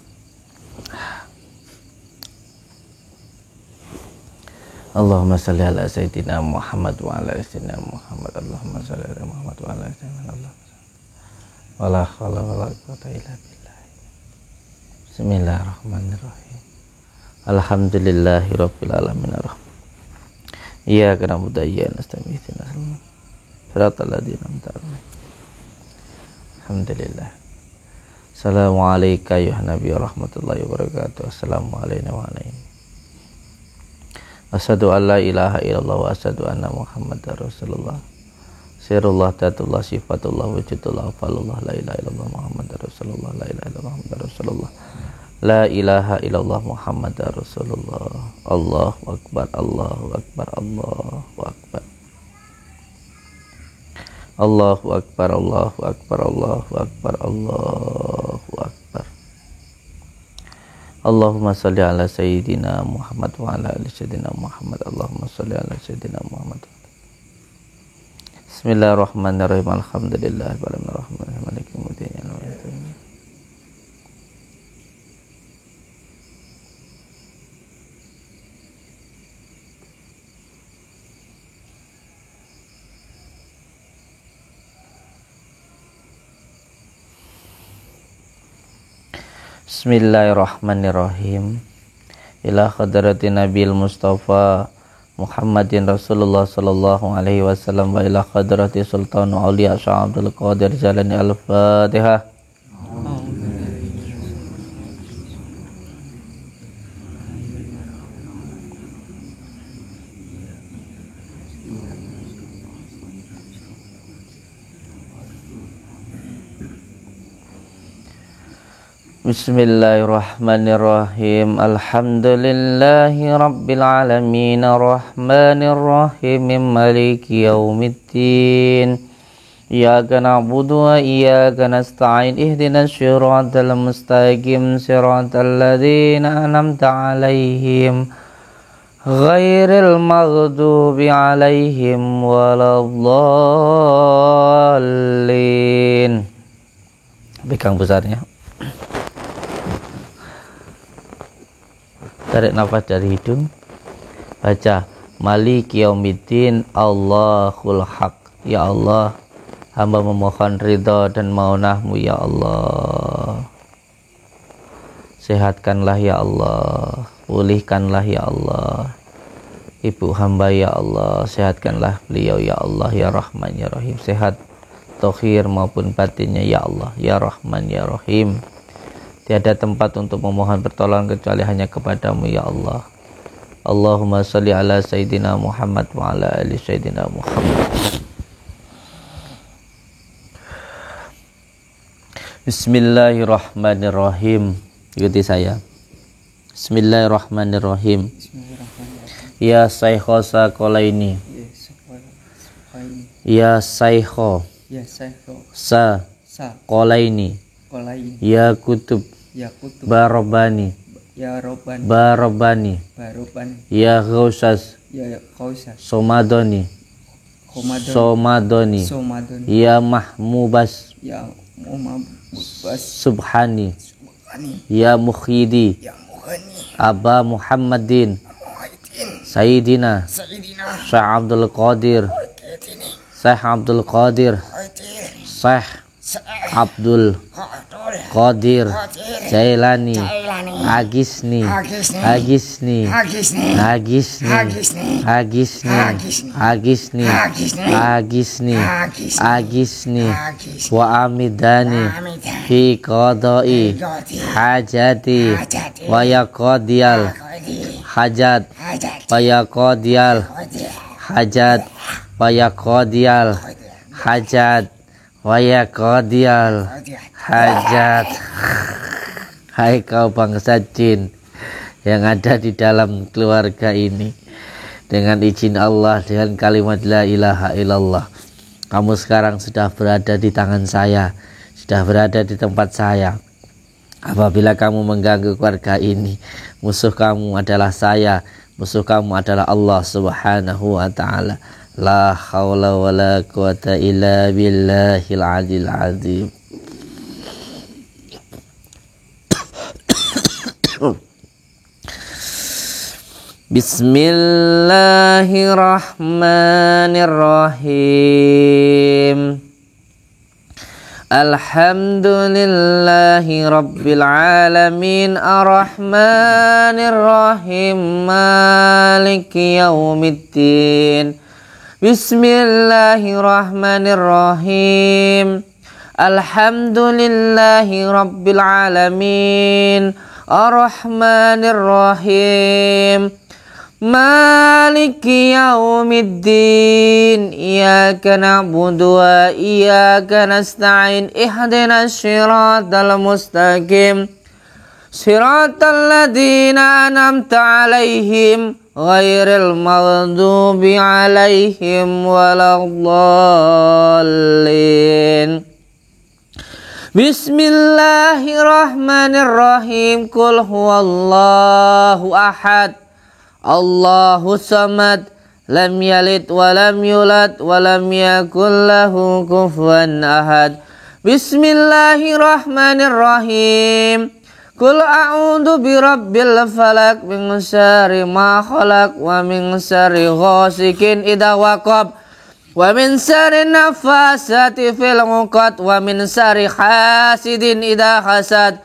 [SPEAKER 2] Allahumma sholli ala sayyidina Muhammad wa ala sayyidina Muhammad. Allahumma sholli ala Muhammad wa ala sayyidina Muhammad. Wala haula wala quwwata illa billah. Bismillahirrahmanirrahim. Alhamdulillahirabbil alamin. Iyyaka na'budu wa iyyaka nasta'in. Shiratal ladzina an'amta 'alaihim. Alhamdulillah. Assalamualaikum ya Nabi warahmatullahi wabarakatuh. Assalamualaikum warahmatullahi. Asyhadu an la ilaha illallah wa asyhadu anna Muhammadar Rasulullah. Sirullah tatullah sifatullah wujudullah falullah la ilaha illallah Muhammadar Rasulullah la ilaha illallah Muhammadar Rasulullah. La ilaha illallah Muhammadar Rasulullah. Allahu akbar, Allahu akbar, Allahu akbar. Allahu akbar, Allahu akbar, Allahu akbar, Allahu akbar. Allahumma sholli ala sayyidina Muhammad wa ala ali sayyidina Muhammad. Allahumma sholli ala sayyidina Muhammad. Bismillahirrahmanirrahim. Alhamdulillahirabbil alamin. Maliki yaumiddin. Bismillahirrahmanirrahim. Ila hadratin Nabil Mustafa Muhammadin Rasulullah sallallahu alaihi wasallam wa ila hadrati Sultan Auliya Syekh Abdul Qadir Jalani. Al-Fatihah. Bismillahirrahmanirrahim. Alhamdulillahi rabbil alamin arrahmanir rahim maliki yaumiddin. Iyyaka na'budu wa iyyaka nasta'in ihdinas siratal mustaqim siratal ladzina an'amta 'alaihim ghairil maghdubi 'alaihim waladdallin. Pegang besarnya. Tarik nafas dari hidung. Baca Maliki yaumiddin Allahul haq. Ya Allah, hamba memohon ridha dan maunah-Mu ya Allah. Sehatkanlah ya Allah, pulihkanlah ya Allah ibu hamba ya Allah, sehatkanlah beliau ya Allah ya Rahman ya Rahim. Sehat tohir maupun batinnya ya Allah ya Rahman ya Rahim. Tiada tempat untuk memohon pertolongan kecuali hanya kepadamu ya Allah. Allahumma salli ala Sayyidina Muhammad wa ala ali Sayyidina Muhammad. Bismillahirrahmanirrahim. Ikuti saya. Bismillahirrahmanirrahim. Ya Saykho Sakolaini. Ya Saykho Sakolaini. Ya Kutub Barobani. Barobani. Ya Ghausas Somadoni. Ya Mahmubas Subhani. Ya Mukhidi Aba Muhammadin Sayyidina Syekh Abdul Qadir Syekh Abdul Jailani Agisni wa amidani fi qada'i hajati wa yaqdiyal hajat wa yaqdiyal hajat wa yaqdiyal hajat wa yaqdiyal hajat. Hai kau bangsa jin yang ada di dalam keluarga ini, dengan izin Allah, dengan kalimat la ilaha illallah, kamu sekarang sudah berada di tangan saya, sudah berada di tempat saya. Apabila kamu mengganggu keluarga ini, musuh kamu adalah saya, musuh kamu adalah Allah subhanahu wa ta'ala. La hawla wa la quwata illa billahil adil azim. Bismillahirrahmanirrahim. Alhamdulillahi rabbil alamin arrahmanirrahim maliki yaumiddin. Bismillahirrahmanirrahim. Alhamdulillahi rabbil alamin arrahmanirrahim maliki yaumiddin. Iyyaka na'budu wa iyyaka nasta'in ihdinas siratal mustaqim siratal ladzina an'amta 'alaihim ghairil maghdubi 'alaihim waladdallin. Bismillahirrahmanirrahim. Qul huwallahu ahad Allahu samad lam yalid wa lam yulad wa lam yakul lahu kufuwan ahad. Bismillahirrahmanirrahim. Qul a'udzu birabbil falaq min syarri ma khalaq wa min syarri ghasikin idza waqab wa min syarri nafasati fil 'uqad wa min syarri hasidin idza hasad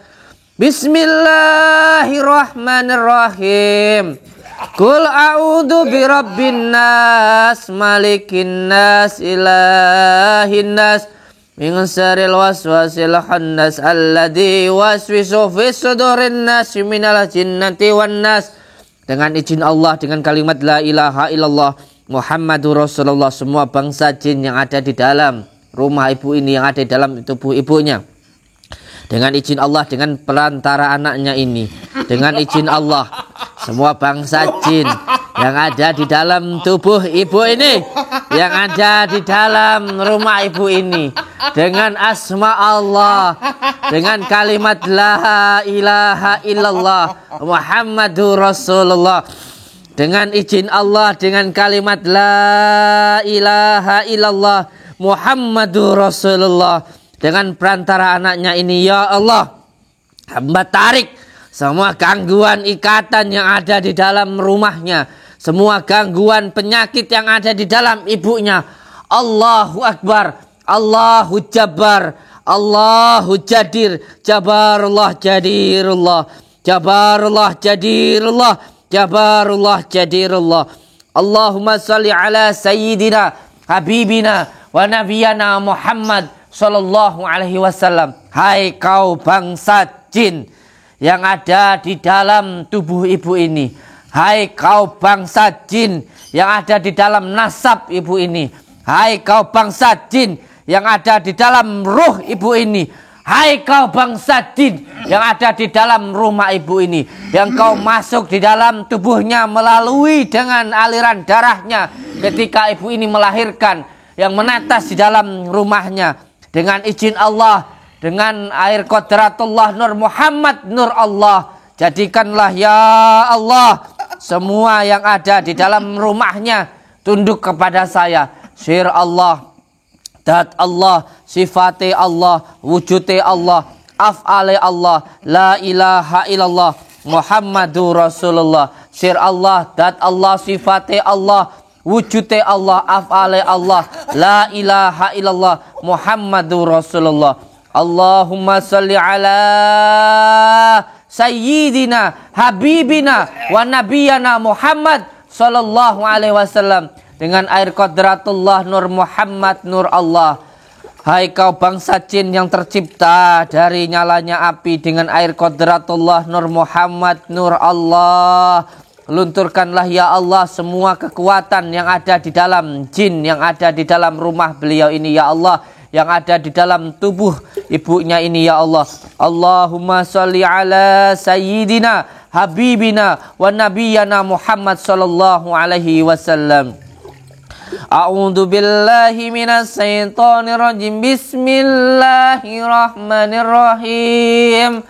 [SPEAKER 1] Bismillahirrahmanirrahim. Qul a'udzu birabbin nas, malikin nas, ilahin nas, min syarril waswasil khannas alladzi waswisu fis sudurin nas minal jinnati wan nas. Dengan izin Allah, dengan kalimat la ilaha illallah Muhammadur Rasulullah, semua bangsa jin yang ada di dalam rumah ibu ini, yang ada di dalam tubuh ibunya, dengan izin Allah, dengan perantara anaknya ini, dengan izin Allah, semua bangsa jin yang ada di dalam tubuh ibu ini, yang ada di dalam rumah ibu ini, dengan asma Allah, dengan kalimat la ilaha illallah Muhammadur Rasulullah, dengan izin Allah, dengan kalimat la ilaha illallah Muhammadur Rasulullah, dengan perantara anaknya ini, ya Allah, hamba tarik semua gangguan ikatan yang ada di dalam rumahnya, semua gangguan penyakit yang ada di dalam ibunya. Allahu Akbar, Allahu Jabbar, Allahu Jadir, Jabarullah Jadirullah, Jabarullah Jadirullah, Jabarullah Jadirullah. Allahumma salli ala sayyidina habibina wa nabiyana Muhammad sallallahu alaihi wasallam. Hai kau bangsa jin yang ada di dalam tubuh ibu ini, hai kau bangsa jin yang ada di dalam nasab ibu ini, hai kau bangsa jin yang ada di dalam ruh ibu ini, hai kau bangsa jin yang ada di dalam rumah ibu ini, yang kau masuk di dalam tubuhnya melalui dengan aliran darahnya ketika ibu ini melahirkan, yang menetes di dalam rumahnya. Dengan izin Allah, dengan air qadratullah Nur Muhammad Nur Allah, jadikanlah ya Allah semua yang ada di dalam rumahnya tunduk kepada saya. Sir Allah, dat Allah, sifati Allah, wujudi Allah, af'ali Allah, la ilaha illallah Muhammadur Rasulullah. Sir Allah, dat Allah, sifati Allah, wujudnya Allah, af'ale Allah, la ilaha illallah Muhammadur Rasulullah. Allahumma salli ala sayyidina habibina wa nabiyana Muhammad sallallahu alaihi wasallam, dengan air qadratullah Nur Muhammad Nur Allah. Hai kau bangsa jin yang tercipta dari nyalanya api, dengan air qadratullah Nur Muhammad Nur Allah, lunturkanlah ya Allah semua kekuatan yang ada di dalam jin yang ada di dalam rumah beliau ini ya Allah, yang ada di dalam tubuh ibunya ini ya Allah. Allahumma sholli ala sayyidina habibina wa nabiyyana Muhammad sallallahu alaihi wasallam. A'udzu billahi minas syaitonir rajim. Bismillahirrahmanirrahim.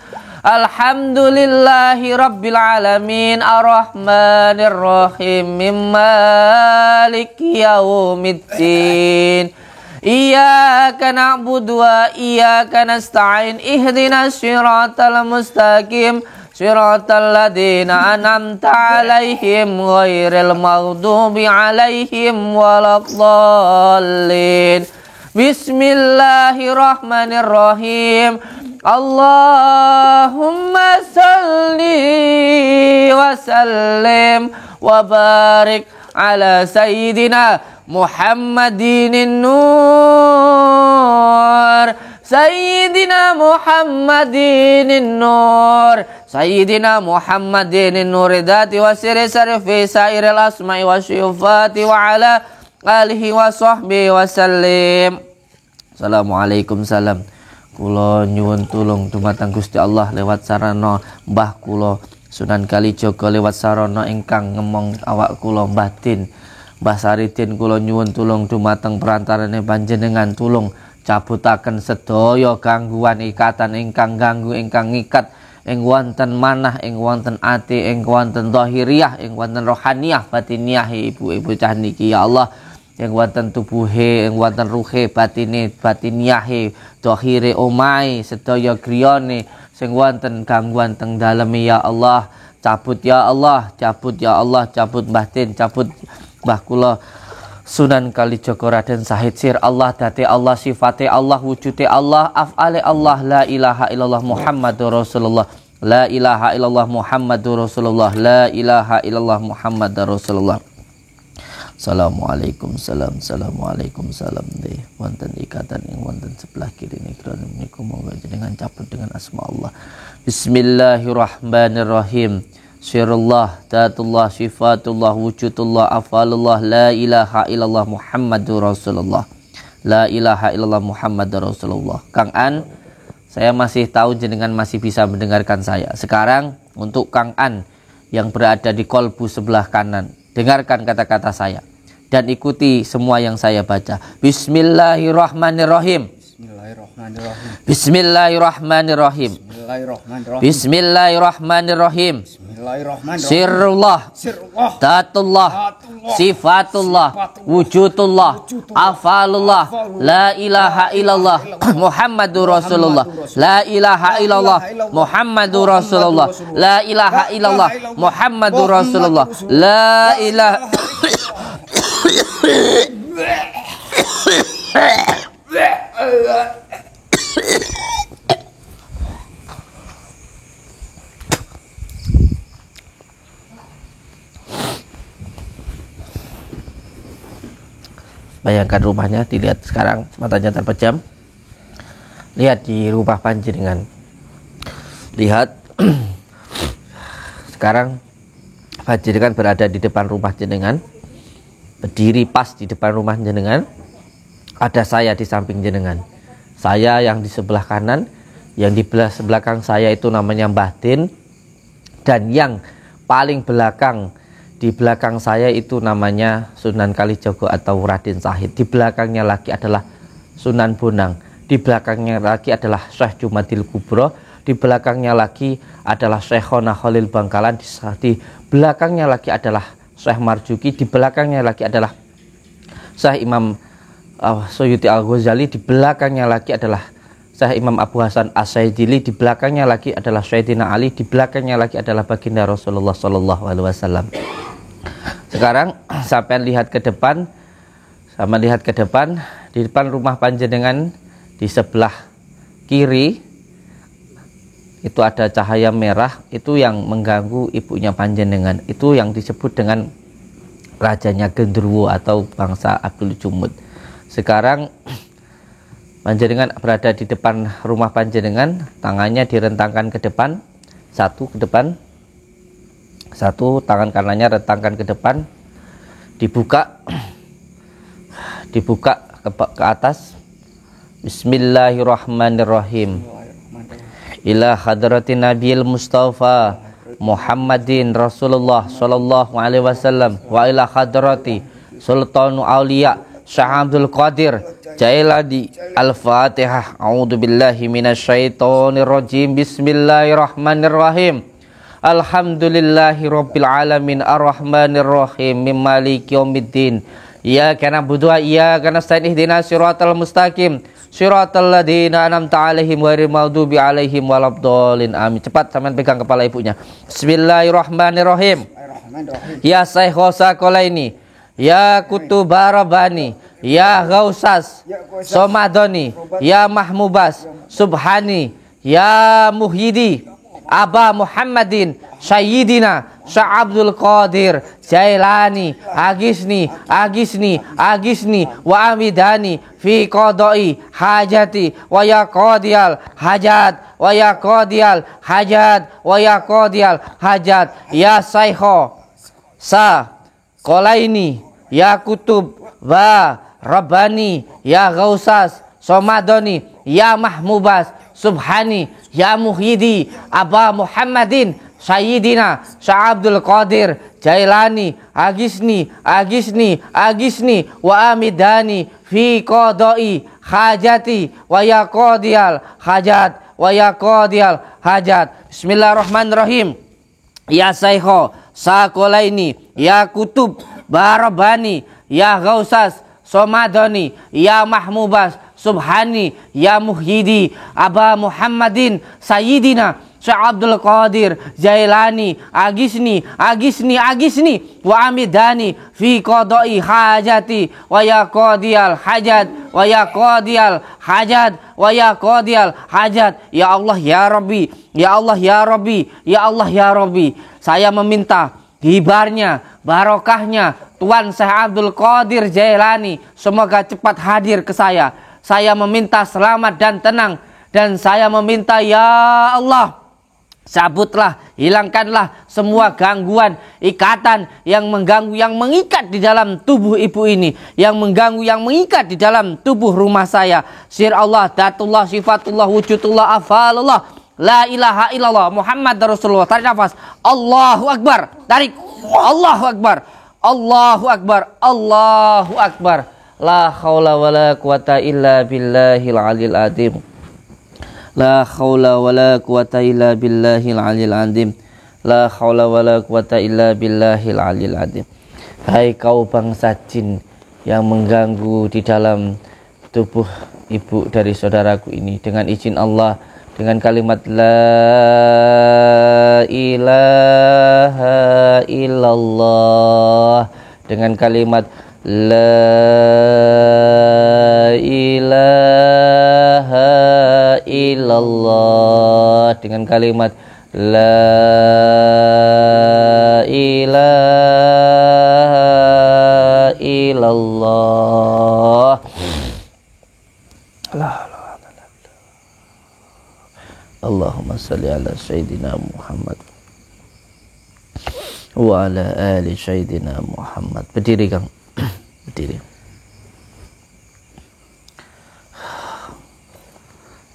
[SPEAKER 1] Alhamdulillahi rabbil alamin, arrahmanir rahim, maliki yaumiddin. Iyyaka na'budu wa iyyaka nasta'in, ihdinas siratal mustaqim, siratal ladzina an'amta 'alaihim ghairil maghdubi 'alaihim waladdallin. Bismillahirrahmanirrahim. Allahumma salli wa sallim wa barik ala sayyidina Muhammadin nur, sayyidina Muhammadin nur, sayyidina Muhammadin nur dzati wa sirri sarfi sairil asma'i wa syufati wa ala alihi wa sahbihi wa sallim. Assalamualaikum salam. Kula nyuwun tulung dumateng Gusti Allah lewat sarana Mbah kula Sunan Kalijaga, lewat sarana ingkang ngemong awak kula Mbah Din, Mbah Saridin. Kula nyuwun tulung dumateng perantarane panjenengan, tulung cabutaken sedaya gangguan ikatan ingkang ganggu, ingkang ngikat ing wonten manah, ing wonten ati, ing wonten zahiriyah, ing wonten rohaniyah, batiniyah ibu-ibu cah niki ya Allah, yang wonten tubuhe, yang wonten ruhe, batine, batiniyahe, dohire, omai, sedaya griyane sing wonten gangguan teng daleme ya Allah, cabut ya Allah, cabut ya Allah, cabut Mbah Din, cabut Mbah kula
[SPEAKER 2] Sunan Kalijaga Raden Syahid Sir Allah date Allah sifate Allah wujude Allah af'ale Allah la ilaha illallah Muhammadur Rasulullah la ilaha illallah Muhammadur Rasulullah la ilaha illallah Muhammadur Rasulullah. Assalamualaikum Assalamualaikum salam deh wonten ikatan yang wonten sebelah kiri niku niku monggo jenengan cabut dengan asma Allah. Bismillahirrahmanirrahim. Sirullah, Datullah, Sifatullah, Wujudullah, Afalullah, La ilaha illallah Muhammadur Rasulullah. La ilaha illallah Muhammadur Rasulullah. Kang An, saya masih tahu jenengan masih bisa mendengarkan saya. Sekarang untuk Kang An yang berada di kolbu sebelah kanan, dengarkan kata-kata saya dan ikuti semua yang saya baca. Bismillahirrahmanirrahim. Bismillahirrahmanirrahim. Bismillahirrahmanirrahim. Sirullah, Datullah, Sifatullah, Wujudullah, Afalullah, La ilaha illallah Muhammadur Rasulullah. La ilaha illallah Muhammadur Rasulullah. La ilaha illallah Muhammadur Rasulullah. La ilaha Bayangkan rumahnya, dilihat sekarang matanya terpejam. Lihat di rumah panjenengan. Lihat sekarang panjenengan berada di depan rumah jenengan, berdiri pas di depan rumah jenengan. Ada saya di samping jenengan. Saya yang di sebelah kanan, yang di belakang saya itu namanya Mbah Din, dan yang paling belakang di belakang saya itu namanya Sunan Kalijaga atau Raden Syahid. Di belakangnya lagi adalah Sunan Bonang. Di belakangnya lagi adalah Syekh Jumadil Kubro. Di belakangnya lagi adalah Syekhona Khalil Bangkalan. Di belakangnya lagi adalah Syekh Marzuki. Di belakangnya lagi adalah Syekh Imam Suyuti Al-Ghazali. Di belakangnya lagi adalah Syekh Imam Abu Hasan As-Saidili. Di belakangnya lagi adalah Sayyidina Ali. Di belakangnya lagi adalah baginda Rasulullah Sallallahu Alaihi Wasallam. Sekarang sampai lihat ke depan, di depan rumah panjenengan di sebelah kiri itu ada cahaya merah, itu yang mengganggu ibunya panjenengan. Itu yang disebut dengan rajanya Gendruwo atau bangsa Abdul Jumud. Sekarang panjenengan berada di depan rumah panjenengan, tangannya direntangkan ke depan, satu ke depan, satu tangan kanannya rentangkan ke depan, dibuka ke atas. Bismillahirrahmanirrahim. Ila hadratin Nabiil Mustafa Muhammadin Rasulullah Sallallahu Alaihi Wasallam wa ila hadrati Sultanu Auliya Syekh Abdul Qadir Jailani. Al-Fatihah. A'udzu billahi minasyaitonir rajim. Bismillahirrahmanirrahim. Alhamdulillahi rabbil alamin arrahmanir rahim maliki yaumiddin. Iyyaka na'budu wa iyyaka nasta'in ihdinas siratal mustaqim siratal ladzina an'amta 'alaihim ghairil maghdubi alaihim waladdallin. Amin. Cepat sampean pegang kepala ibunya. Bismillahirrahmanirrahim. Ya Saykhosa Kolaini, Ya Kutubarabani, Ya Ghausas Somadoni, Ya Mahmubas Subhani, Ya Muhyidi Aba Muhammadin Sayyidina Syekh Abdul Qadir Jailani Agisni wa amidani fi qadai hajati wa ya qadiyal hajat wa ya qadiyal hajat wa ya qadiyal hajat. Ya Saykho Sa Kolaini, Ya Kutub wa Rabbani, Ya Ghausas Somadoni, Ya Mahmubas Subhani, Ya Muhyidi Aba Muhammadin Sayyidina Syekh Abdul Qadir Jailani Agisni wa amidani fi qadai hajati wa ya qadiyal hajat wa ya qadiyal hajat. Bismillahirrahmanirrahim. Ya Saykho Sakolaini, Ya Kutub Barabani, Ya Ghausas Somadoni, Ya Mahmubas Subhani, Ya Muhyidi Aba Muhammadin Sayyidina Syekh Abdul Qadir Jailani agisni wa amidani fi qada'i hajati wa ya qadiyal hajat wa ya qadiyal hajat wa ya qadiyal hajat. Ya Allah ya Rabbi, ya Allah ya Rabbi, ya Allah ya Rabbi, saya meminta hibarnya, barokahnya Tuan Syekh Abdul Qadir Jailani semoga cepat hadir ke saya. Saya meminta selamat dan tenang, dan saya meminta ya Allah, cabutlah, hilangkanlah semua gangguan, ikatan yang mengganggu, yang mengikat di dalam tubuh ibu ini, yang mengganggu, yang mengikat di dalam tubuh rumah saya. Sir Allah, datullah, sifatullah, wujudullah, afalullah, la ilaha illallah, Muhammad Rasulullah. Tarik nafas, Allahu Akbar, tarik, Allahu Akbar, Allahu Akbar, Allahu Akbar. La haula wala quwata illa billahil aliyil azim. La haula wala quwata illa billahil aliyil azim. La haula wala quwata illa billahil aliyil azim. Hai kau bangsa jin yang mengganggu di dalam tubuh ibu dari saudaraku ini, dengan izin Allah, dengan kalimat la ilaha illallah, dengan kalimat la ilaha illallah, dengan kalimat la ilaha illallah. Allahumma salli ala sayyidina Muhammad wa ala ali sayyidina Muhammad. Berdiri Kang, berdiri.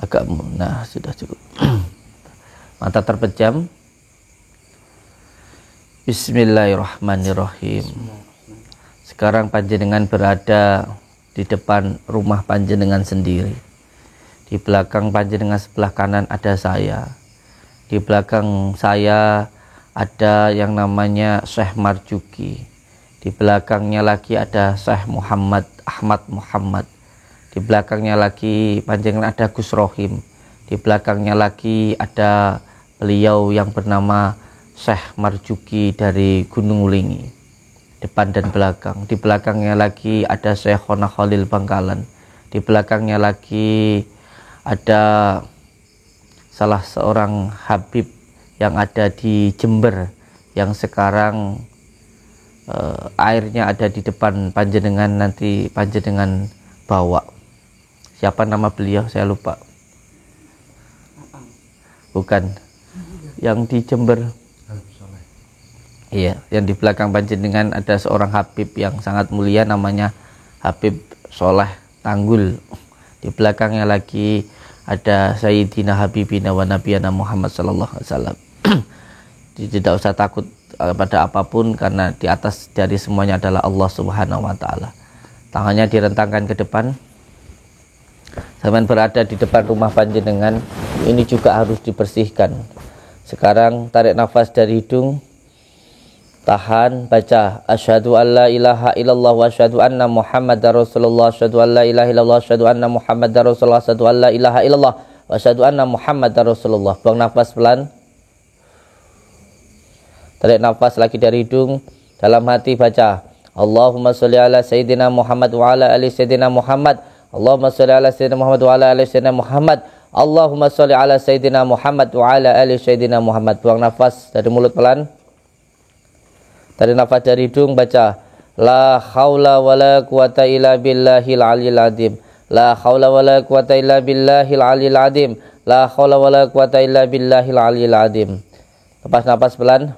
[SPEAKER 2] Agak, nah sudah cukup. Mata terpejam. Bismillahirrahmanirrahim. Sekarang panjenengan berada di depan rumah panjenengan sendiri. Di belakang panjenengan sebelah kanan ada saya. Di belakang saya ada yang namanya Syekh Marjuki. Di belakangnya lagi ada Syekh Muhammad Ahmad Muhammad. Di belakangnya lagi panjenengan ada Gus Rohim. Di belakangnya lagi ada beliau yang bernama Syekh Marjuki dari Gunung Ulingi, depan dan belakang. Di belakangnya lagi ada Syekhona Khalil Bangkalan. Di belakangnya lagi ada salah seorang Habib yang ada di Jember, yang sekarang airnya ada di depan panjenengan, nanti panjenengan bawa. Siapa nama beliau? Saya lupa. Bukan. Yang di Jember. Iya, yang di belakang panjenengan ada seorang Habib yang sangat mulia, namanya Habib Soleh Tanggul. Di belakangnya lagi ada Sayyidina Habibina wa Nabiyana Muhammad sallallahu alaihi wasallam. Tidak usah takut pada apapun, karena di atas dari semuanya adalah Allah Subhanahu wa taala. Tangannya direntangkan ke depan. Zaman berada di depan rumah panjenengan, ini juga harus dibersihkan. Sekarang tarik nafas dari hidung, tahan, baca asyhadu alla ilaha illallah wa asyhadu anna muhammadar rasulullah, asyhadu alla ilaha illallah, asyhadu anna muhammadar rasulullah, asyhadu alla ilaha illallah wa asyhadu anna muhammadar rasulullah. Buang nafas pelan. Tarik nafas lagi dari hidung, dalam hati baca Allahumma sholli ala sayyidina Muhammad wa ala ali sayyidina Muhammad. Allahumma sholli ala sayyidina Muhammad wa ala ali sayyidina Muhammad. Allahumma sholli ala sayyidina Muhammad wa ala ali sayyidina Muhammad. Buang nafas dari mulut pelan. Tarik nafas dari hidung, baca la haula wala quwata illa billahil aliyil azim. La haula wala quwata illa billahil aliyil azim. La haula wala quwata illa billahil aliyil azim. Lepas nafas pelan.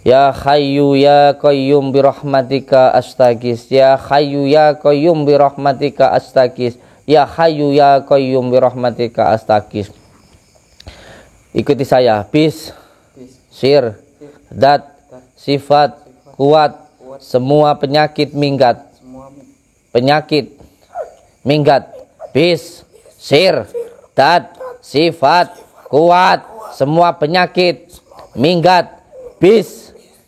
[SPEAKER 2] Ya Hayyu ya Qayyum birahmatika astaghis. Ya Hayyu ya Qayyum birahmatika astaghis. Ya Hayyu ya Qayyum birahmatika astaghis. Ikuti saya. Bis, sir, dat, sifat, kuat, semua penyakit minggat. Penyakit minggat. Bis, sir, dat, sifat, kuat, semua penyakit minggat. Bis,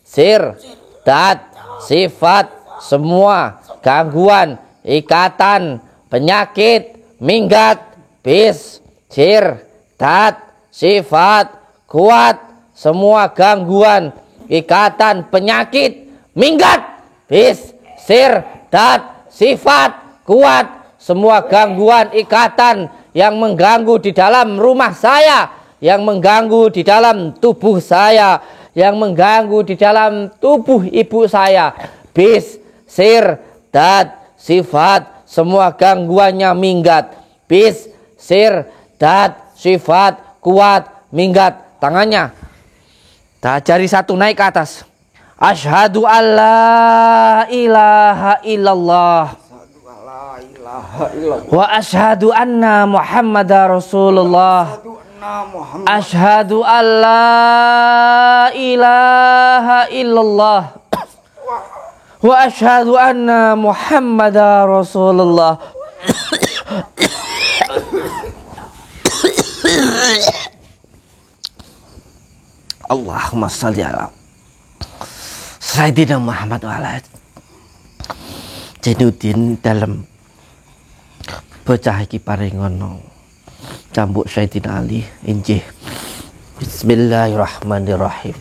[SPEAKER 2] sir, dat, sifat, semua gangguan, ikatan, penyakit, minggat. Bis, sir, dat,
[SPEAKER 1] sifat, kuat, semua gangguan, ikatan, penyakit, minggat. Bis, sir, dat, sifat, kuat, semua gangguan, ikatan yang mengganggu di dalam rumah saya, yang mengganggu di dalam tubuh saya, yang mengganggu di dalam tubuh ibu saya. Bis, sir, dat, sifat, semua gangguannya minggat. Bis, sir, dat, sifat, kuat, minggat. Tangannya tak jari satu naik ke atas. Asyhadu alla ilaha illallah wa asyhadu anna Muhammadar Rasulullah. Asyhadu alla ilaha illallah wa asyhadu anna Muhammadar Rasulullah. Allahumma shalli ala Sayyidina Muhammad wa ala Jainuddin dalam bocah iki paringono cambuk Sayyidina Ali injih. Bismillahirrahmanirrahim.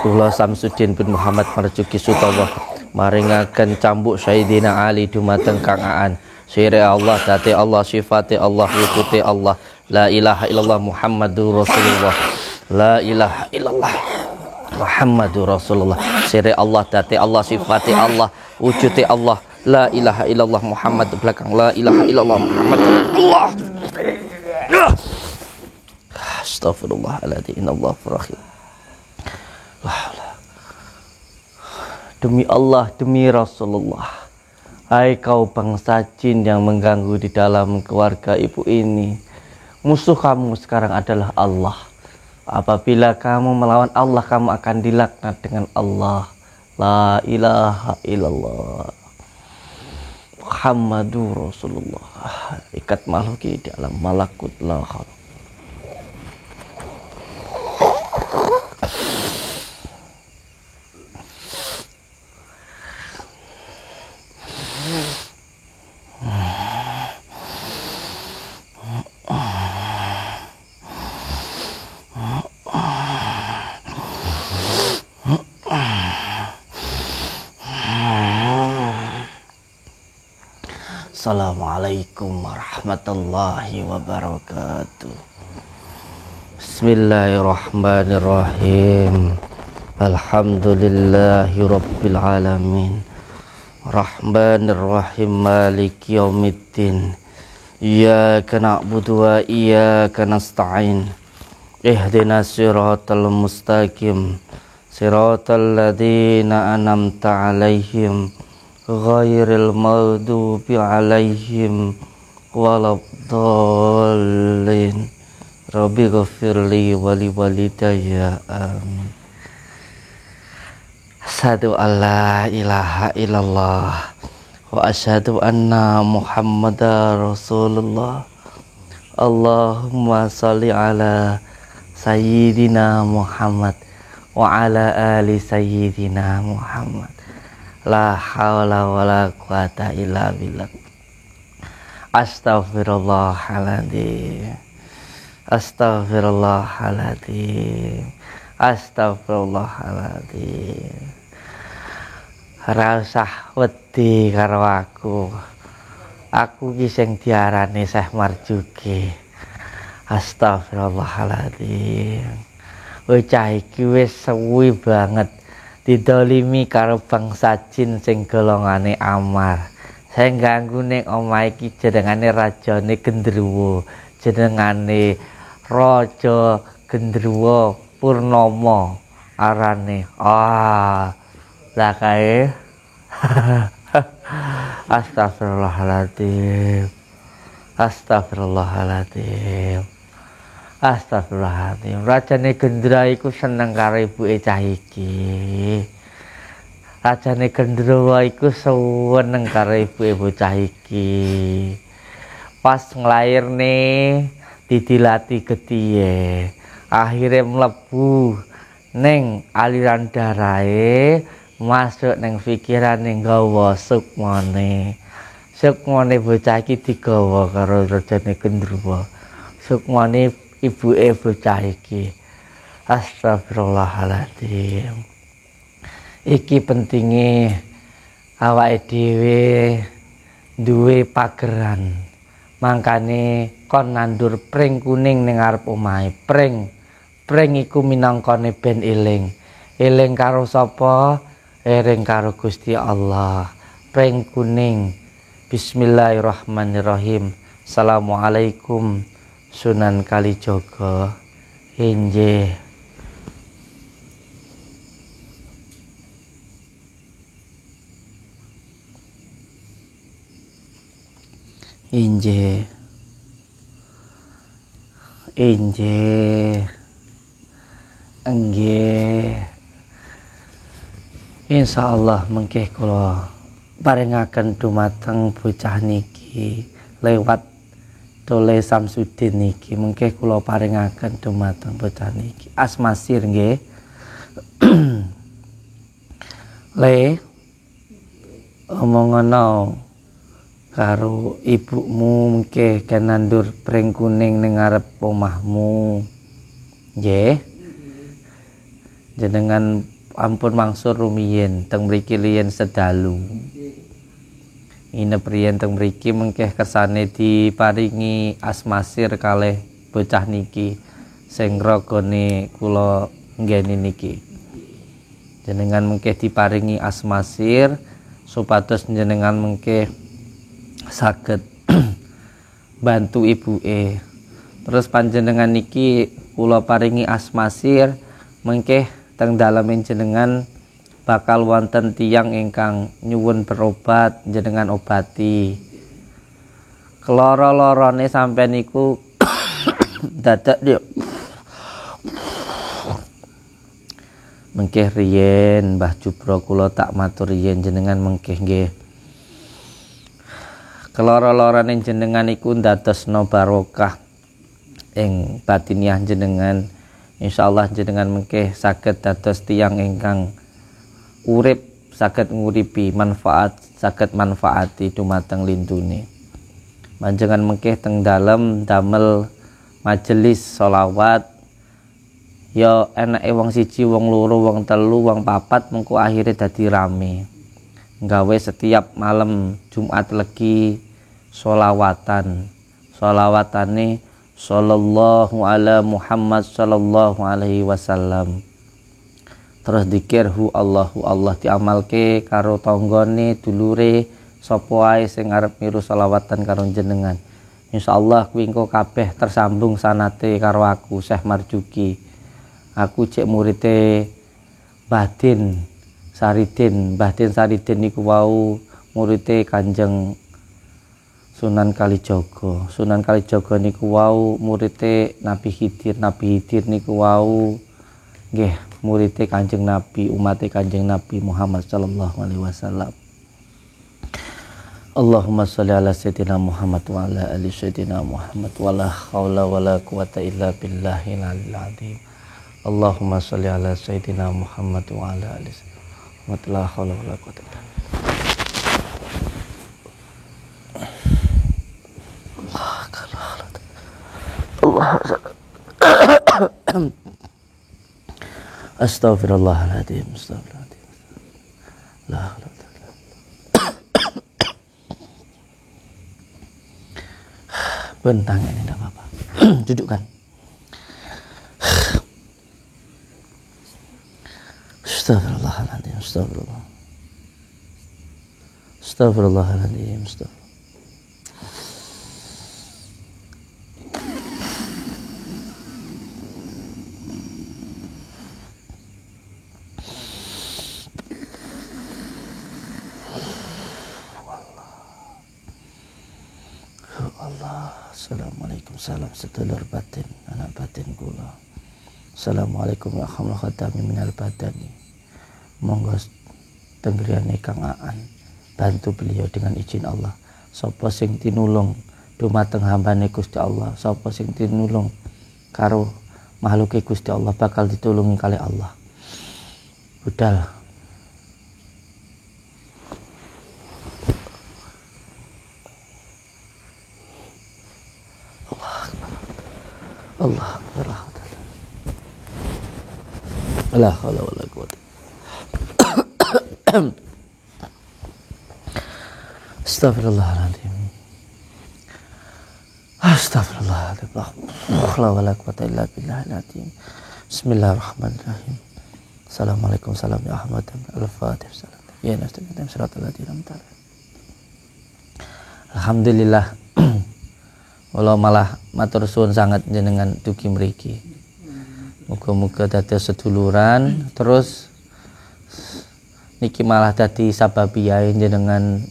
[SPEAKER 1] Kula Samsudin bin Muhammad Marjuki Sutawa maringaken cambuk Sayyidina Ali dumateng Kang Aan. Sire Allah, dati Allah, sifate Allah, wujude Allah. La ilaha illallah Muhammadur Rasulullah. La ilaha illallah Muhammadur Rasulullah. Sire Allah, dati Allah, sifate Allah, wujude Allah. La ilaha illallah Muhammad belakang. La ilaha illallah Muhammad Allah. Astagfirullahaladzim. Innallaha rahim. Demi Allah, demi Rasulullah. Hai kau bangsa jin yang mengganggu di dalam keluarga ibu ini. Musuh kamu sekarang adalah Allah. Apabila kamu melawan Allah, kamu akan dilaknat dengan Allah. La ilaha illallah Muhammadur Rasulullah. Ikat makhluk di dalam malakut lahar. Assalamualaikum warahmatullahi wabarakatuh. Bismillahirrahmanirrahim. Alhamdulillahi rabbil alamin. Rahmanirrahim maliki yaumiddin. Iyyaka na'budu wa iyyaka nasta'in. Ihdinas siratal mustaqim. Siratal ladzina an'amta 'alaihim ghairil maghdubi 'alaihim waladdallin. Rabbi ghfirli wa li walidayya amin. Asyhadu alla ilaha illallah wa asyhadu anna Muhammadar Rasulullah. Allahumma shalli ala sayyidina Muhammad wa ala ali sayyidina Muhammad. La haula wala quwata illa billah. Astaghfirullahaladzim. Astaghfirullahaladzim. Astaghfirullahaladzim. Ora usah wedi karo aku. Aku ki sing diarani Syekh Marjuki. Astaghfirullahaladzim. Bocah iki wis suwi banget didolimi karo bangsa jin sing golongane amar. Sing ganggu ning omah iki jenengane rajane Gendruwo, jenengane Raja Gendruwo Purnomo arane. Lah kae. Astagfirullahaladzim. Astagfirullahaladzim. Astagfirullahaladzim. Rajane Gendra iku seneng karo ibuke cah iki. Rajane Gendruwo iku seneng karo ibuke bocah iki. Pas nglairne didilati getihe. Akhire mlebu ning aliran darahe, masuk ning pikirane nggawa sukmane. Sukmane bocah iki digawa karo Rajane Gendruwo.
[SPEAKER 2] sukmane ibuke bocah iki. Astagfirullahaladzim. Iki pentinge awake dhewe duwe pageran. Mangkane kon nandur pring kuning ning ngarep omahe. Pring iku minangkane ben eling. Eling karo sapa? Eling karo Gusti Allah. Pring kuning. Bismillahirrahmanirrahim. Assalamualaikum Sunan Kalijaga. Injih. Injih. Enggih. Insyaallah mengke kula paringaken dumateng bocah niki lewat Tole Samsudin niki mengke kula paringaken dumateng bocah niki asmasir nggih. Le omongono karo ibumu mengke nandur pring kuning ning ngarep omahmu nggih. Jenengan ampun mangsur rumiyin teng mriki liyen sedalu. Inep riyen teng mriki mengke kersane diparingi asmasir kalih bocah niki sing ragane kula nggeni niki. Jenengan mengke diparingi asmasir supados jenengan mengke saged bantu ibuke. Terus panjenengan niki kula paringi asmasir mengke teng dalamen jenengan bakal wonten tiyang ingkang nyuwun berobat jenengan obati. Keloro-lorone sampeyan niku dadak yo. Mengke riyen Mbah Jubro kula tak matur riyen jenengan mengke nggih. Keloro-lorone jenengan iku ndadosno barokah ing batiniah jenengan. Insyaallah jenengan mengke saged dados tiyang ingkang urip saged nguripi manfaat saged manfaati dumateng lindune. Panjenengan mengke teng dalem damel majelis sholawat ya enake wong siji wong loro wong telu wong papat mengko akhire dadi rame. Gawe setiap malam Jumat Legi sholawatane sallallahu ala Muhammad sallallahu alaihi wasallam. Terus dikirhu Allahu Allah diamalke karo tanggane dulure sapa ae sing arep miru sholawatan karo jenengan. Insyaallah kuwi engko kabeh tersambung sanate karo aku Syekh Marjuki. Aku cek murite Bahdin Saridin niku wau murite Kanjeng Sunan Kalijaga. Sunan Kalijaga niku wau murite Nabi Khidir niku wau nggih murite Kanjeng Nabi, umate Kanjeng Nabi Muhammad sallallahu alaihi wasallam. Allahumma sholli ala sayyidina Muhammad wa ala ali sayyidina Muhammad wa la haula wa la quwata illa billahil aliyil azim. Allahumma sholli ala sayyidina Muhammad wa ala ali Muhammad la haula wa la quwata illa Allah. Astaghfirullahaladzim. La haula wa la bentang ini tidak apa-apa. Dudukkan. Astagfirullahaladzim. Astagfirullahaladzim. Assalamualaikum salam sedulur batin anak batin kula. Assalamualaikum ya khamul khatami minal badani. Monggo tenggriane Kang Aan bantu beliau dengan izin Allah. Sapa sing tinulung dumateng hambane Gusti Allah, sapa sing tinulung karo makhluke Gusti Allah bakal ditulungi kali Allah. Budal. Allah, la haula wala quwwata. Astagfirullahaladzim. Astagfirullahaladzim. La haula wala quwwata illa billahil azim. Bismillahirrahmanirrahim. Assalamualaikum salam ya Ahmad al-Fatih salam. Ya nastaqim siratal ladzina an'amta alaihim. Alhamdulillah. Walau malah matur suwun sangat jenengan dugi mriki. Muga-muga dadi seduluran terus niki malah dadi sababiyae jenengan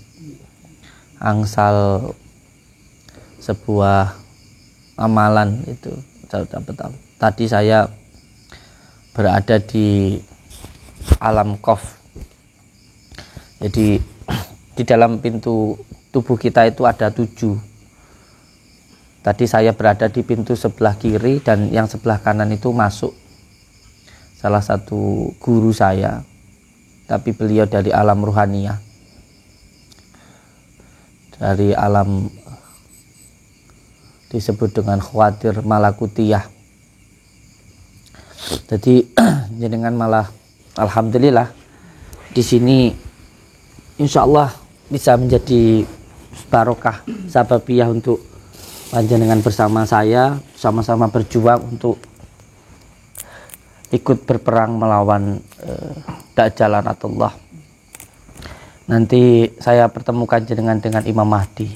[SPEAKER 2] angsal sebuah amalan itu. Tadi saya berada di alam qaf. Jadi di dalam pintu tubuh kita itu ada 7. Tadi saya berada di pintu sebelah kiri dan yang sebelah kanan itu masuk salah satu guru saya, tapi beliau dari alam ruhaniyah, dari alam disebut dengan khawatir malakutiyah. Jadi jenengan malah alhamdulillah di sini insya Allah bisa menjadi barokah sababiyah untuk panjenengan bersama saya sama-sama berjuang untuk ikut berperang melawan Dajjalanatullah. Nanti saya pertemukan jenengan dengan Imam Mahdi.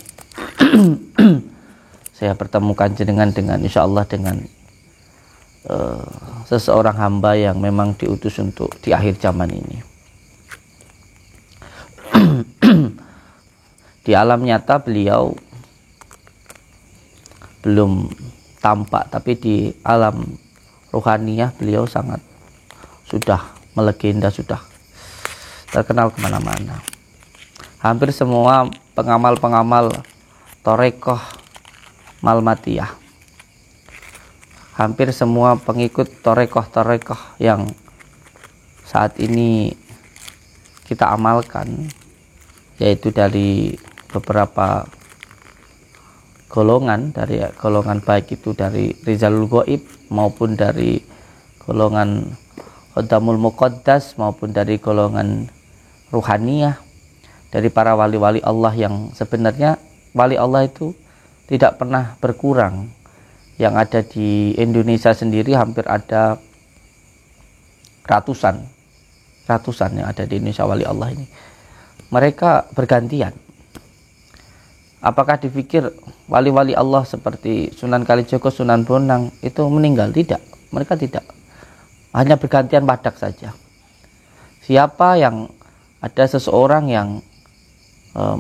[SPEAKER 2] Saya pertemukan jenengan dengan insya Allah dengan seseorang hamba yang memang diutus untuk di akhir zaman ini. Di alam nyata beliau belum tampak, tapi di alam ruhaniyah beliau sangat sudah melegenda, sudah terkenal kemana-mana. Hampir semua pengamal-pengamal Torekoh Malmatiyah, hampir semua pengikut Torekoh yang saat ini kita amalkan, yaitu dari beberapa golongan, dari golongan baik itu dari Rizalul Ghaib maupun dari golongan Khodamul Muqaddas maupun dari golongan ruhaniyah, dari para wali-wali Allah yang sebenarnya wali Allah itu tidak pernah berkurang. Yang ada di Indonesia sendiri hampir ada ratusan yang ada di Indonesia wali Allah ini. Mereka bergantian. Apakah dipikir wali-wali Allah seperti Sunan Kalijogo, Sunan Bonang itu meninggal? Tidak, mereka tidak. Hanya bergantian wadak saja. Siapa yang ada seseorang yang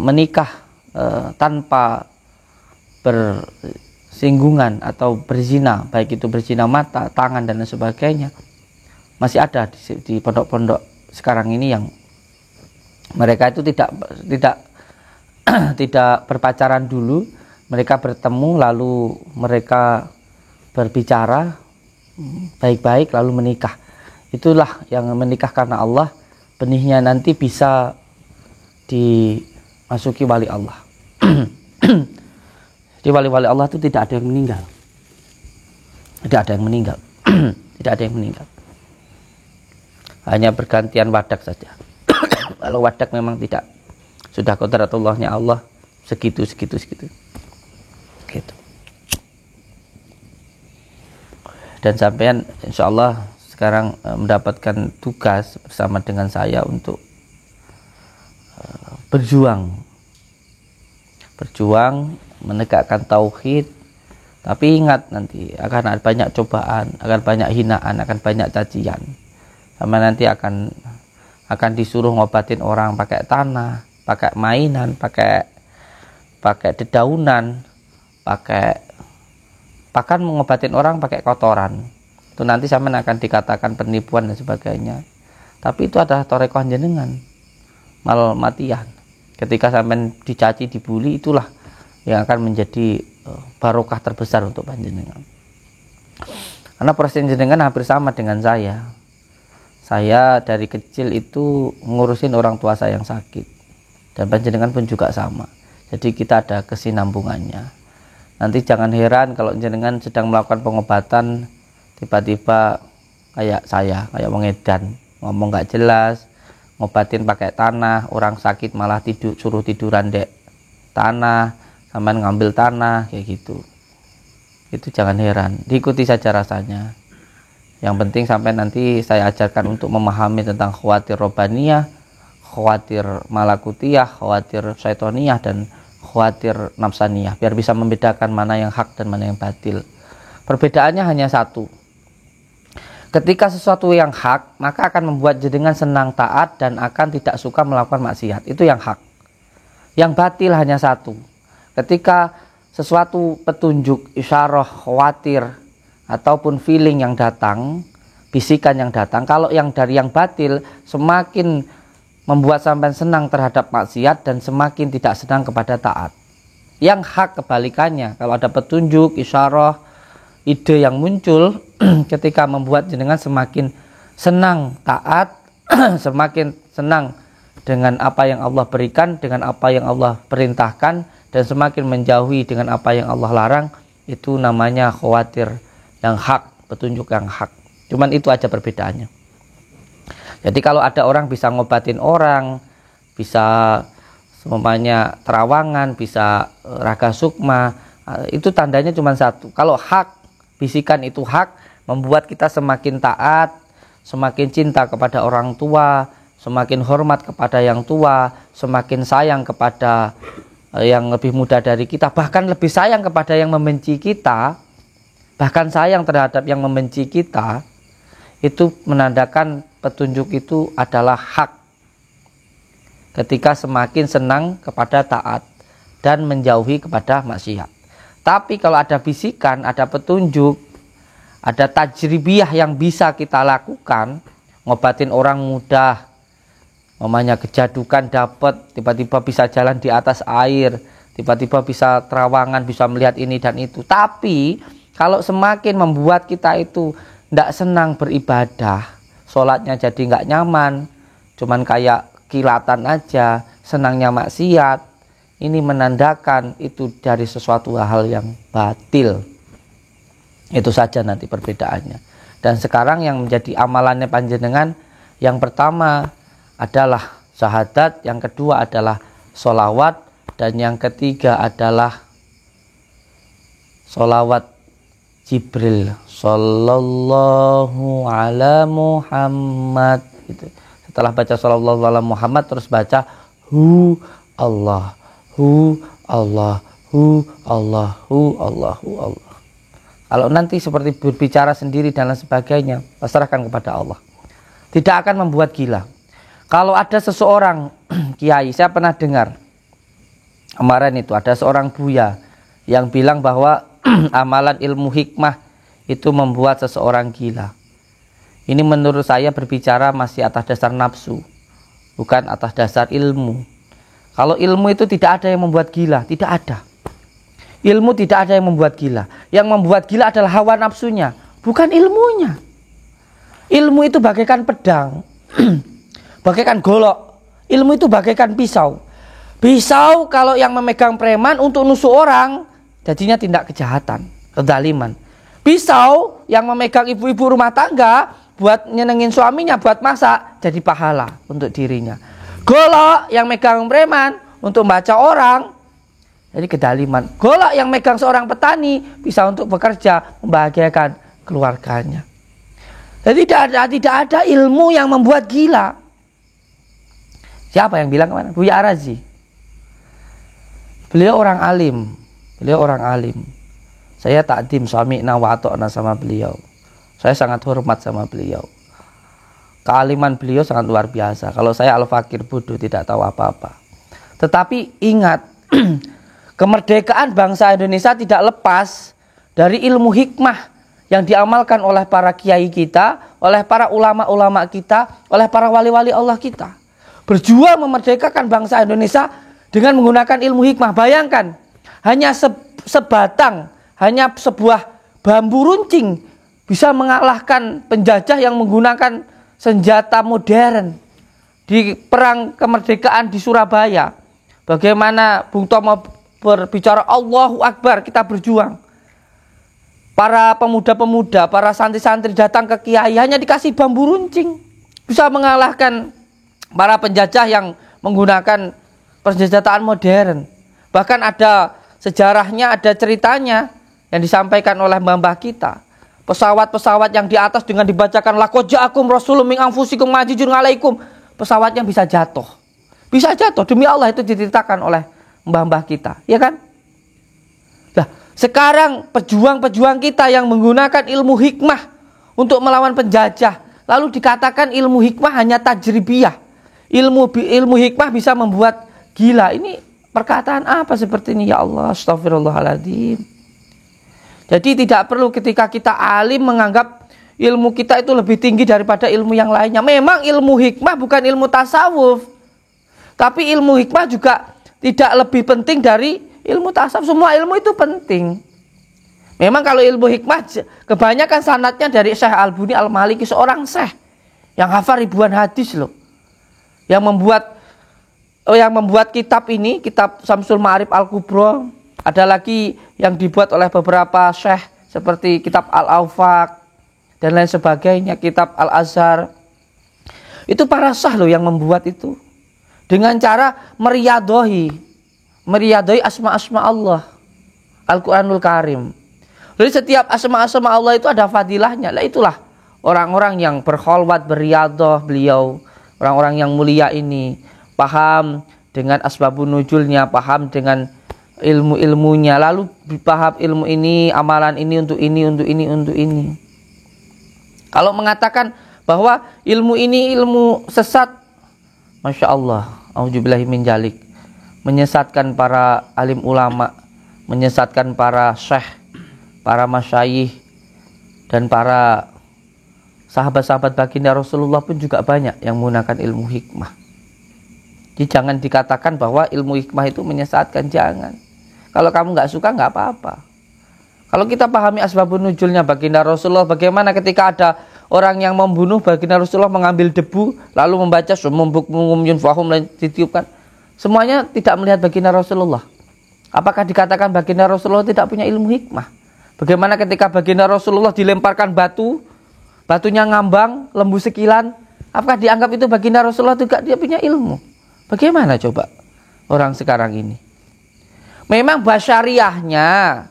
[SPEAKER 2] menikah tanpa bersinggungan atau berzina, baik itu berzina mata, tangan dan sebagainya, masih ada di pondok-pondok sekarang ini yang mereka itu tidak berpacaran dulu, mereka bertemu lalu mereka berbicara baik-baik lalu menikah. Itulah yang menikah karena Allah, benihnya nanti bisa dimasuki wali Allah. Di wali-wali Allah itu tidak ada yang meninggal. Tidak ada yang meninggal. Tidak ada yang meninggal. Hanya bergantian wadak saja. Kalau wadak memang tidak, sudah qadaratullahnya Allah segitu. Gitu. Dan sampean insya Allah sekarang mendapatkan tugas bersama dengan saya untuk berjuang menegakkan tauhid. Tapi ingat, nanti akan ada banyak cobaan, akan banyak hinaan, akan banyak cacian. Sama nanti akan disuruh ngobatin orang pakai tanah, pakai mainan, pakai dedaunan, bahkan mengobatin orang pakai kotoran. Itu nanti sama akan dikatakan penipuan dan sebagainya. Tapi itu adalah torekoh jenengan, malmatiyah. Ketika sampai dicaci, dibully, itulah yang akan menjadi barokah terbesar untuk panjenengan. Karena proses jenengan hampir sama dengan saya. Saya dari kecil itu ngurusin orang tua saya yang sakit, dan panjenengan pun juga sama. Jadi kita ada kesinambungannya. Nanti jangan heran kalau jenengan sedang melakukan pengobatan tiba-tiba kayak saya, kayak mengedan, ngomong gak jelas, ngobatin pakai tanah, orang sakit malah suruh tiduran dek tanah, sampean ngambil tanah kayak gitu. Itu jangan heran, diikuti saja rasanya. Yang penting sampai nanti saya ajarkan untuk memahami tentang khawatir robaniyah, khawatir malakutiyah, khawatir syaitoniyah, dan khawatir nafsaniyah, biar bisa membedakan mana yang hak dan mana yang batil. Perbedaannya hanya satu. Ketika sesuatu yang hak, maka akan membuat jenengan senang taat dan akan tidak suka melakukan maksiat. Itu yang hak. Yang batil hanya satu. Ketika sesuatu petunjuk, isyarah, khawatir, ataupun feeling yang datang, bisikan yang datang, kalau yang dari yang batil semakin membuat sampai senang terhadap maksiat dan semakin tidak senang kepada taat. Yang hak kebalikannya, kalau ada petunjuk, isyarah, ide yang muncul ketika membuat jenengan semakin senang taat, semakin senang dengan apa yang Allah berikan, dengan apa yang Allah perintahkan, dan semakin menjauhi dengan apa yang Allah larang, itu namanya khawatir yang hak, petunjuk yang hak. Cuman itu aja perbedaannya. Jadi kalau ada orang bisa ngobatin orang, bisa semuanya terawangan, bisa raga sukma, itu tandanya cuma satu. Kalau hak, bisikan itu hak, membuat kita semakin taat, semakin cinta kepada orang tua, semakin hormat kepada yang tua, semakin sayang kepada yang lebih muda dari kita, bahkan lebih sayang kepada yang membenci kita, bahkan sayang terhadap yang membenci kita. Itu menandakan petunjuk itu adalah hak. Ketika semakin senang kepada taat dan menjauhi kepada maksiat. Tapi kalau ada bisikan, ada petunjuk, ada tajribiyah yang bisa kita lakukan, ngobatin orang mudah, namanya kejadukan dapat, tiba-tiba bisa jalan di atas air, tiba-tiba bisa terawangan, bisa melihat ini dan itu. Tapi kalau semakin membuat kita itu tidak senang beribadah, sholatnya jadi nggak nyaman, cuman kayak kilatan aja, senangnya maksiat, ini menandakan itu dari sesuatu hal yang batil. Itu saja nanti perbedaannya. Dan sekarang yang menjadi amalannya panjenengan, yang pertama adalah syahadat, yang kedua adalah sholawat, dan yang ketiga adalah sholawat Jibril sallallahu ala Muhammad gitu. Setelah baca sallallahu ala Muhammad terus baca hu Allah, hu Allah, hu Allah, hu Allah, hu Allah. Kalau nanti seperti berbicara sendiri dan lain sebagainya, pasrahkan kepada Allah. Tidak akan membuat gila. Kalau ada seseorang kiai, saya pernah dengar kemarin itu ada seorang buya yang bilang bahwa amalan ilmu hikmah itu membuat seseorang gila. Ini menurut saya berbicara masih atas dasar nafsu, bukan atas dasar ilmu. Kalau ilmu itu tidak ada yang membuat gila, tidak ada. Ilmu tidak ada yang membuat gila. Yang membuat gila adalah hawa nafsunya, bukan ilmunya. Ilmu itu bagaikan pedang, bagaikan golok. Ilmu itu bagaikan pisau. Pisau kalau yang memegang preman untuk nusuk orang, jadinya tindak kejahatan, kezaliman. Pisau yang memegang ibu-ibu rumah tangga buat nyenengin suaminya, buat masak, jadi pahala untuk dirinya. Golok yang megang preman untuk baca orang, jadi kedaliman. Golok yang megang seorang petani bisa untuk bekerja, membahagiakan keluarganya. Jadi tidak ada ilmu yang membuat gila. Siapa yang bilang kemana? Buya Arazi. Beliau orang alim. Saya takdim sami'na wa ata'na sama beliau. Saya sangat hormat sama beliau. Kealiman beliau sangat luar biasa. Kalau saya al-fakir bodoh, tidak tahu apa-apa. Tetapi ingat, kemerdekaan bangsa Indonesia tidak lepas dari ilmu hikmah yang diamalkan oleh para kiai kita, oleh para ulama-ulama kita, oleh para wali-wali Allah kita. Berjuang memerdekakan bangsa Indonesia dengan menggunakan ilmu hikmah. Bayangkan, hanya sebatang, hanya sebuah bambu runcing bisa mengalahkan penjajah yang menggunakan senjata modern. Di perang kemerdekaan di Surabaya, bagaimana Bung Tomo berbicara Allahu Akbar, kita berjuang. Para pemuda-pemuda, para santri-santri datang ke kiai hanya dikasih bambu runcing. Bisa mengalahkan para penjajah yang menggunakan persenjataan modern. Bahkan ada sejarahnya, ada ceritanya yang disampaikan oleh mbah kita. Pesawat-pesawat yang di atas dengan dibacakan laqad ja'akum rasulun min anfusikum azizun 'alaikum, pesawatnya bisa jatuh. Bisa jatuh, demi Allah itu diceritakan oleh mbah-mbah kita, ya kan? Nah, sekarang pejuang-pejuang kita yang menggunakan ilmu hikmah untuk melawan penjajah, lalu dikatakan ilmu hikmah hanya tajribiyah. Ilmu hikmah bisa membuat gila. Ini perkataan apa seperti ini, ya Allah, astagfirullahaladzim. Jadi tidak perlu ketika kita alim menganggap ilmu kita itu lebih tinggi daripada ilmu yang lainnya. Memang ilmu hikmah bukan ilmu tasawuf, tapi ilmu hikmah juga tidak lebih penting dari ilmu tasawuf. Semua ilmu itu penting. Memang kalau ilmu hikmah kebanyakan sanadnya dari Syekh Al-Buni Al-Maliki, seorang syekh yang hafal ribuan hadis loh. Yang membuat kitab ini, kitab Syamsul Ma'arif Al-Kubra. Ada lagi yang dibuat oleh beberapa syekh seperti kitab Al-Awfaq dan lain sebagainya, kitab Al-Azhar. Itu para syekh loh yang membuat itu. Dengan cara meriadoi asma-asma Allah, Al-Quranul Karim. Jadi setiap asma-asma Allah itu ada fadilahnya. Lah itulah orang-orang yang berkholwat, beriadah beliau. Orang-orang yang mulia ini paham dengan asbabun nuzulnya, paham dengan ilmu-ilmunya, lalu paham ilmu ini, amalan ini untuk ini, untuk ini, untuk ini. Kalau mengatakan bahwa ilmu ini ilmu sesat, Masya Allah, auzubillahi min dzalik, menyesatkan para alim ulama, menyesatkan para syekh, para masyayikh, dan para sahabat-sahabat baginda Rasulullah pun juga banyak yang menggunakan ilmu hikmah. Jadi jangan dikatakan bahwa ilmu hikmah itu menyesatkan, jangan. Kalau kamu nggak suka nggak apa-apa. Kalau kita pahami asbabun nuzulnya baginda Rasulullah, bagaimana ketika ada orang yang membunuh baginda Rasulullah, mengambil debu lalu membaca sumum bukmum yunfahum dan ditiupkan, semuanya tidak melihat baginda Rasulullah. Apakah dikatakan baginda Rasulullah tidak punya ilmu hikmah? Bagaimana ketika baginda Rasulullah dilemparkan batu, batunya ngambang, lembu sekilan, apakah dianggap itu baginda Rasulullah juga dia punya ilmu? Bagaimana coba orang sekarang ini? Memang basyariahnya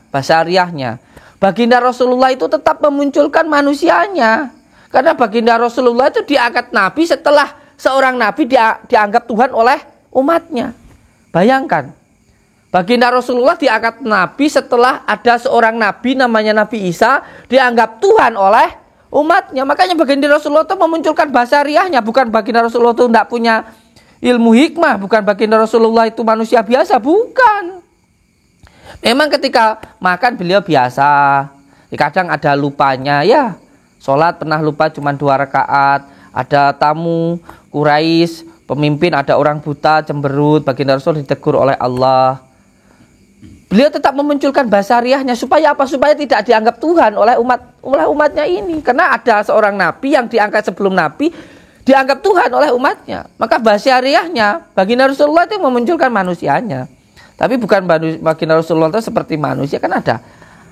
[SPEAKER 2] baginda Rasulullah itu tetap memunculkan manusianya. Karena baginda Rasulullah itu diangkat nabi setelah seorang nabi dianggap Tuhan oleh umatnya. Bayangkan, baginda Rasulullah diangkat nabi setelah ada seorang nabi namanya Nabi Isa dianggap Tuhan oleh umatnya. Makanya baginda Rasulullah itu memunculkan basyariahnya. Bukan baginda Rasulullah itu tidak punya ilmu hikmah, bukan baginda Rasulullah itu manusia biasa, bukan. Memang ketika makan beliau biasa, kadang ada lupanya, ya. Sholat pernah lupa cuma 2 rakaat. Ada tamu Quraisy, pemimpin, ada orang buta cemberut, baginda Rasul ditegur oleh Allah. Beliau tetap memunculkan basyariahnya supaya apa? Supaya tidak dianggap Tuhan oleh umatnya ini. Karena ada seorang nabi yang diangkat sebelum nabi dianggap Tuhan oleh umatnya. Maka basyariahnya baginda Rasulullah itu memunculkan manusianya. Tapi bukan baginda Rasulullah itu seperti manusia, kan ada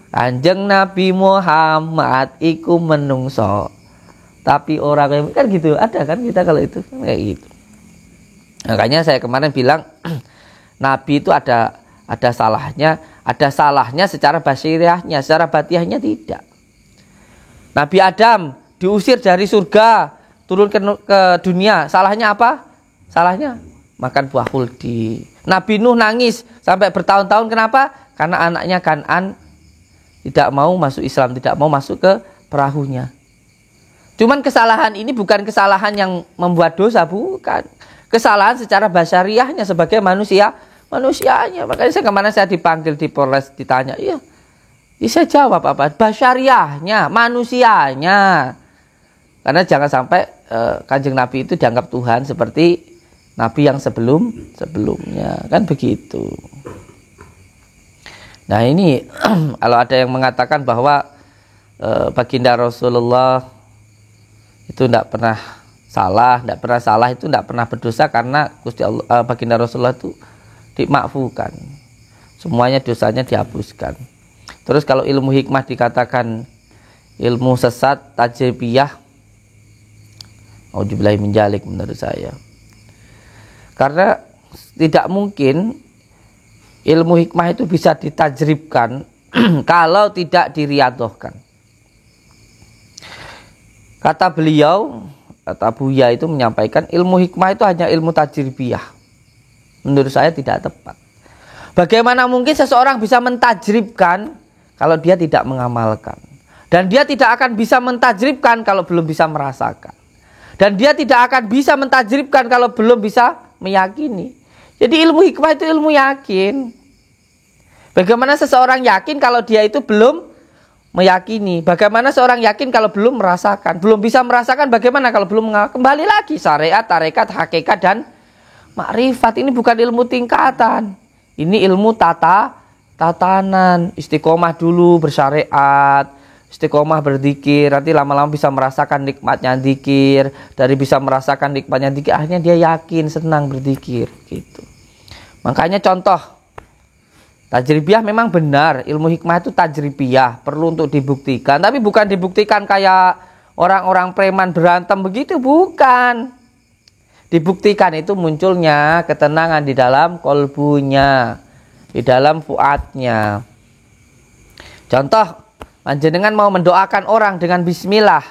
[SPEAKER 2] Kanjeng Nabi Muhammad iku menungso tapi orang kan gitu, ada kan kita kalau itu kayak gitu. Makanya saya kemarin bilang Nabi itu ada salahnya secara basyariahnya, secara batiahnya tidak. Nabi Adam diusir dari surga, turun ke dunia, salahnya apa? Salahnya makan buah khuldi. Nabi Nuh nangis sampai bertahun-tahun, kenapa? Karena anaknya Kan'an tidak mau masuk Islam, tidak mau masuk ke perahunya. Cuman kesalahan ini bukan kesalahan yang membuat dosa, bukan. Kesalahan secara basyariahnya sebagai manusianya. Makanya kemarin saya dipanggil di Polres, ditanya, iya. Saya jawab apa? Basyariahnya, manusianya. Karena jangan sampai Kanjeng Nabi itu dianggap Tuhan seperti Nabi yang sebelumnya, kan begitu. Nah ini kalau ada yang mengatakan bahwa baginda Rasulullah itu tidak pernah salah, itu tidak pernah berdosa karena Gusti Allah, baginda Rasulullah itu dimakfukan. semuanya dosanya dihapuskan. Terus kalau ilmu hikmah dikatakan ilmu sesat, tajribiyah, auzubillahi min dzalik menurut saya. Karena tidak mungkin ilmu hikmah itu bisa ditajribkan kalau tidak diriyadhahkan. Kata beliau, kata Buya itu menyampaikan ilmu hikmah itu hanya ilmu tajribiyah. Menurut saya tidak tepat. Bagaimana mungkin seseorang bisa mentajribkan kalau dia tidak mengamalkan? Dan dia tidak akan bisa mentajribkan kalau belum bisa merasakan. Dan dia tidak akan bisa mentajribkan kalau belum bisa meyakini. Jadi ilmu hikmah itu ilmu yakin. Bagaimana seseorang yakin kalau dia itu belum meyakini? Bagaimana seorang yakin kalau belum merasakan? Belum bisa merasakan bagaimana kalau belum mengamalkan? Kembali lagi syariat, tarekat, hakikat dan makrifat. Ini bukan ilmu tingkatan. Ini ilmu tatanan. Istiqomah dulu bersyariat, istiqomah berzikir, nanti lama-lama bisa merasakan nikmatnya zikir. Dari bisa merasakan nikmatnya zikir, akhirnya dia yakin, senang berzikir gitu. Makanya contoh tajribiyah memang benar, ilmu hikmah itu tajribiyah, perlu untuk dibuktikan, tapi bukan dibuktikan kayak orang-orang preman berantem begitu, bukan. Dibuktikan itu munculnya ketenangan di dalam kolbunya, di dalam fuadnya. Contoh, panjenengan mau mendoakan orang dengan bismillah.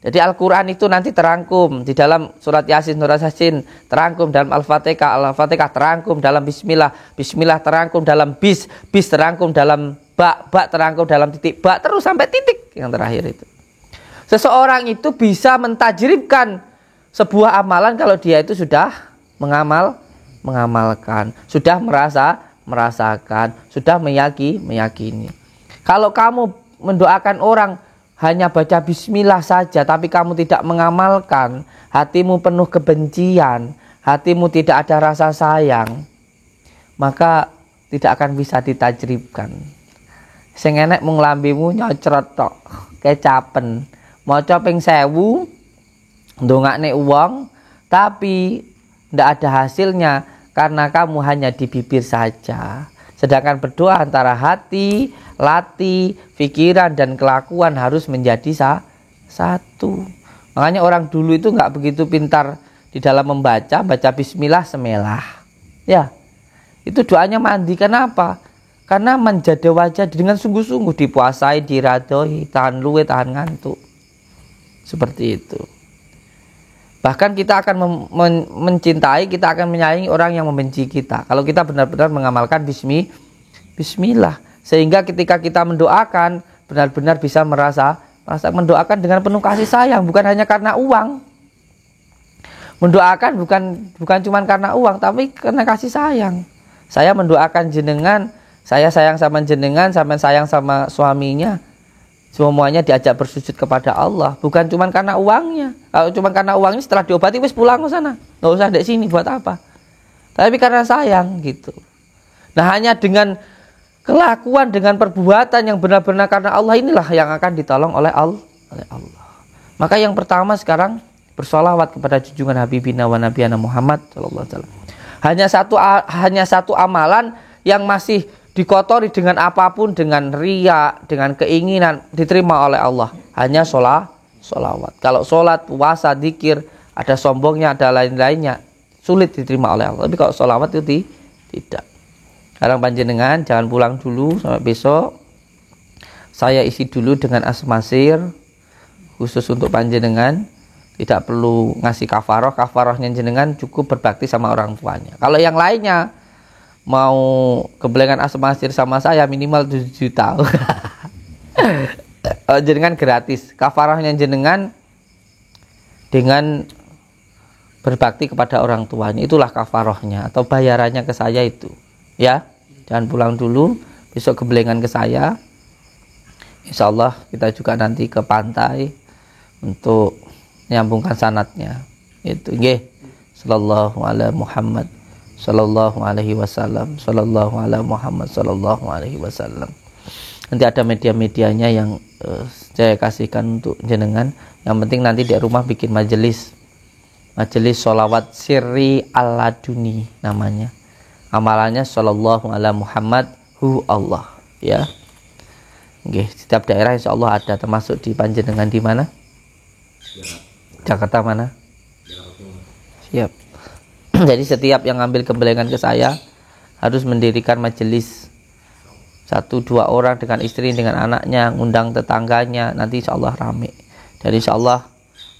[SPEAKER 2] Jadi Al-Quran itu nanti terangkum di dalam surat Yasin, surat Yasin terangkum dalam Al-Fatihah, Al-Fatihah terangkum dalam bismillah, bismillah terangkum dalam bis terangkum dalam ba terangkum dalam titik ba, terus sampai titik yang terakhir itu. Seseorang itu bisa mentajribkan sebuah amalan kalau dia itu sudah mengamalkan, sudah merasakan, sudah meyakini. Kalau kamu mendoakan orang hanya baca bismillah saja, tapi kamu tidak mengamalkan, hatimu penuh kebencian, hatimu tidak ada rasa sayang, maka tidak akan bisa ditajribkan. Sing enek mung lambemu nyocrot tok, kecapen, maca ping 1000, ndongakne uang, tapi tidak ada hasilnya karena kamu hanya di bibir saja. Sedangkan berdoa antara hati, lati, pikiran dan kelakuan harus menjadi satu. Makanya orang dulu itu nggak begitu pintar di dalam baca bismillah semelah. Ya, itu doanya mandi. Kenapa? Karena menjadi wajah dengan sungguh-sungguh, dipuasai, diradoi, tahan luwe, tahan ngantuk. Seperti itu. Bahkan kita akan mencintai, kita akan menyayangi orang yang membenci kita kalau kita benar-benar mengamalkan bismillah. Sehingga ketika kita mendoakan, benar-benar bisa merasa mendoakan dengan penuh kasih sayang, bukan hanya karena uang. Mendoakan bukan cuma karena uang, tapi karena kasih sayang. Saya mendoakan jenengan, saya sayang sama jenengan, sampai sayang sama suaminya. Semuanya diajak bersujud kepada Allah, bukan cuma karena uangnya. Kalau cuma karena uangnya, setelah diobati wis pulang ke sana, nggak usah di sini, buat apa? Tapi karena sayang gitu. Nah, hanya dengan kelakuan, dengan perbuatan yang benar-benar karena Allah, inilah yang akan ditolong oleh Allah. Maka yang pertama sekarang bersolawat kepada junjungan Habibina wa Nabiyana Muhammad SAW. Hanya satu amalan yang masih dikotori dengan apapun, dengan riya, dengan keinginan, diterima oleh Allah, hanya sholawat. Kalau sholat, puasa, zikir, ada sombongnya, ada lain-lainnya, sulit diterima oleh Allah. Tapi kalau sholawat itu tidak. Sekarang panjenengan jangan pulang dulu sampai besok. Saya isi dulu dengan asmasir khusus untuk panjenengan. Tidak perlu ngasih kafaroh. Kafarohnya jenengan cukup berbakti sama orang tuanya. Kalau yang lainnya mau kebelengan asmasir sama saya minimal 7 juta. Jenengan gratis. Kafarahnya jenengan dengan berbakti kepada orang tuanya, itulah kafarahnya atau bayarannya ke saya itu. Ya, jangan pulang dulu, besok kebelengan ke saya. Insyaallah kita juga nanti ke pantai untuk menyambungkan sanadnya. Itu nggih. Sallallahu alaihi Muhammad sallallahu alaihi wasallam, sallallahu alaihi Muhammad sallallahu alaihi wasallam. Nanti ada media-medianya yang saya kasihkan untuk jenengan. Yang penting nanti di rumah bikin majelis sholawat sirri al-laduni namanya. Amalannya sallallahu alaihi Muhammad Allah, ya. Nggih, setiap daerah insya Allah ada, termasuk di Panjenengan di mana? Jakarta mana? Siap. Jadi setiap yang ngambil gemblengan ke saya harus mendirikan majelis 1-2 orang dengan istri, dengan anaknya, ngundang tetangganya, nanti insya Allah rame. Dan insya Allah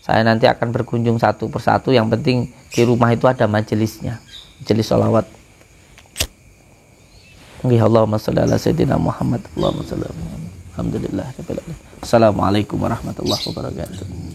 [SPEAKER 2] saya nanti akan berkunjung satu persatu. Yang penting di rumah itu ada majelisnya, majelis sholawat. Allahumma sholli ala sayyidina Muhammad. Allahumma sholli ala Muhammad. Alhamdulillah. Assalamualaikum warahmatullahi wabarakatuh.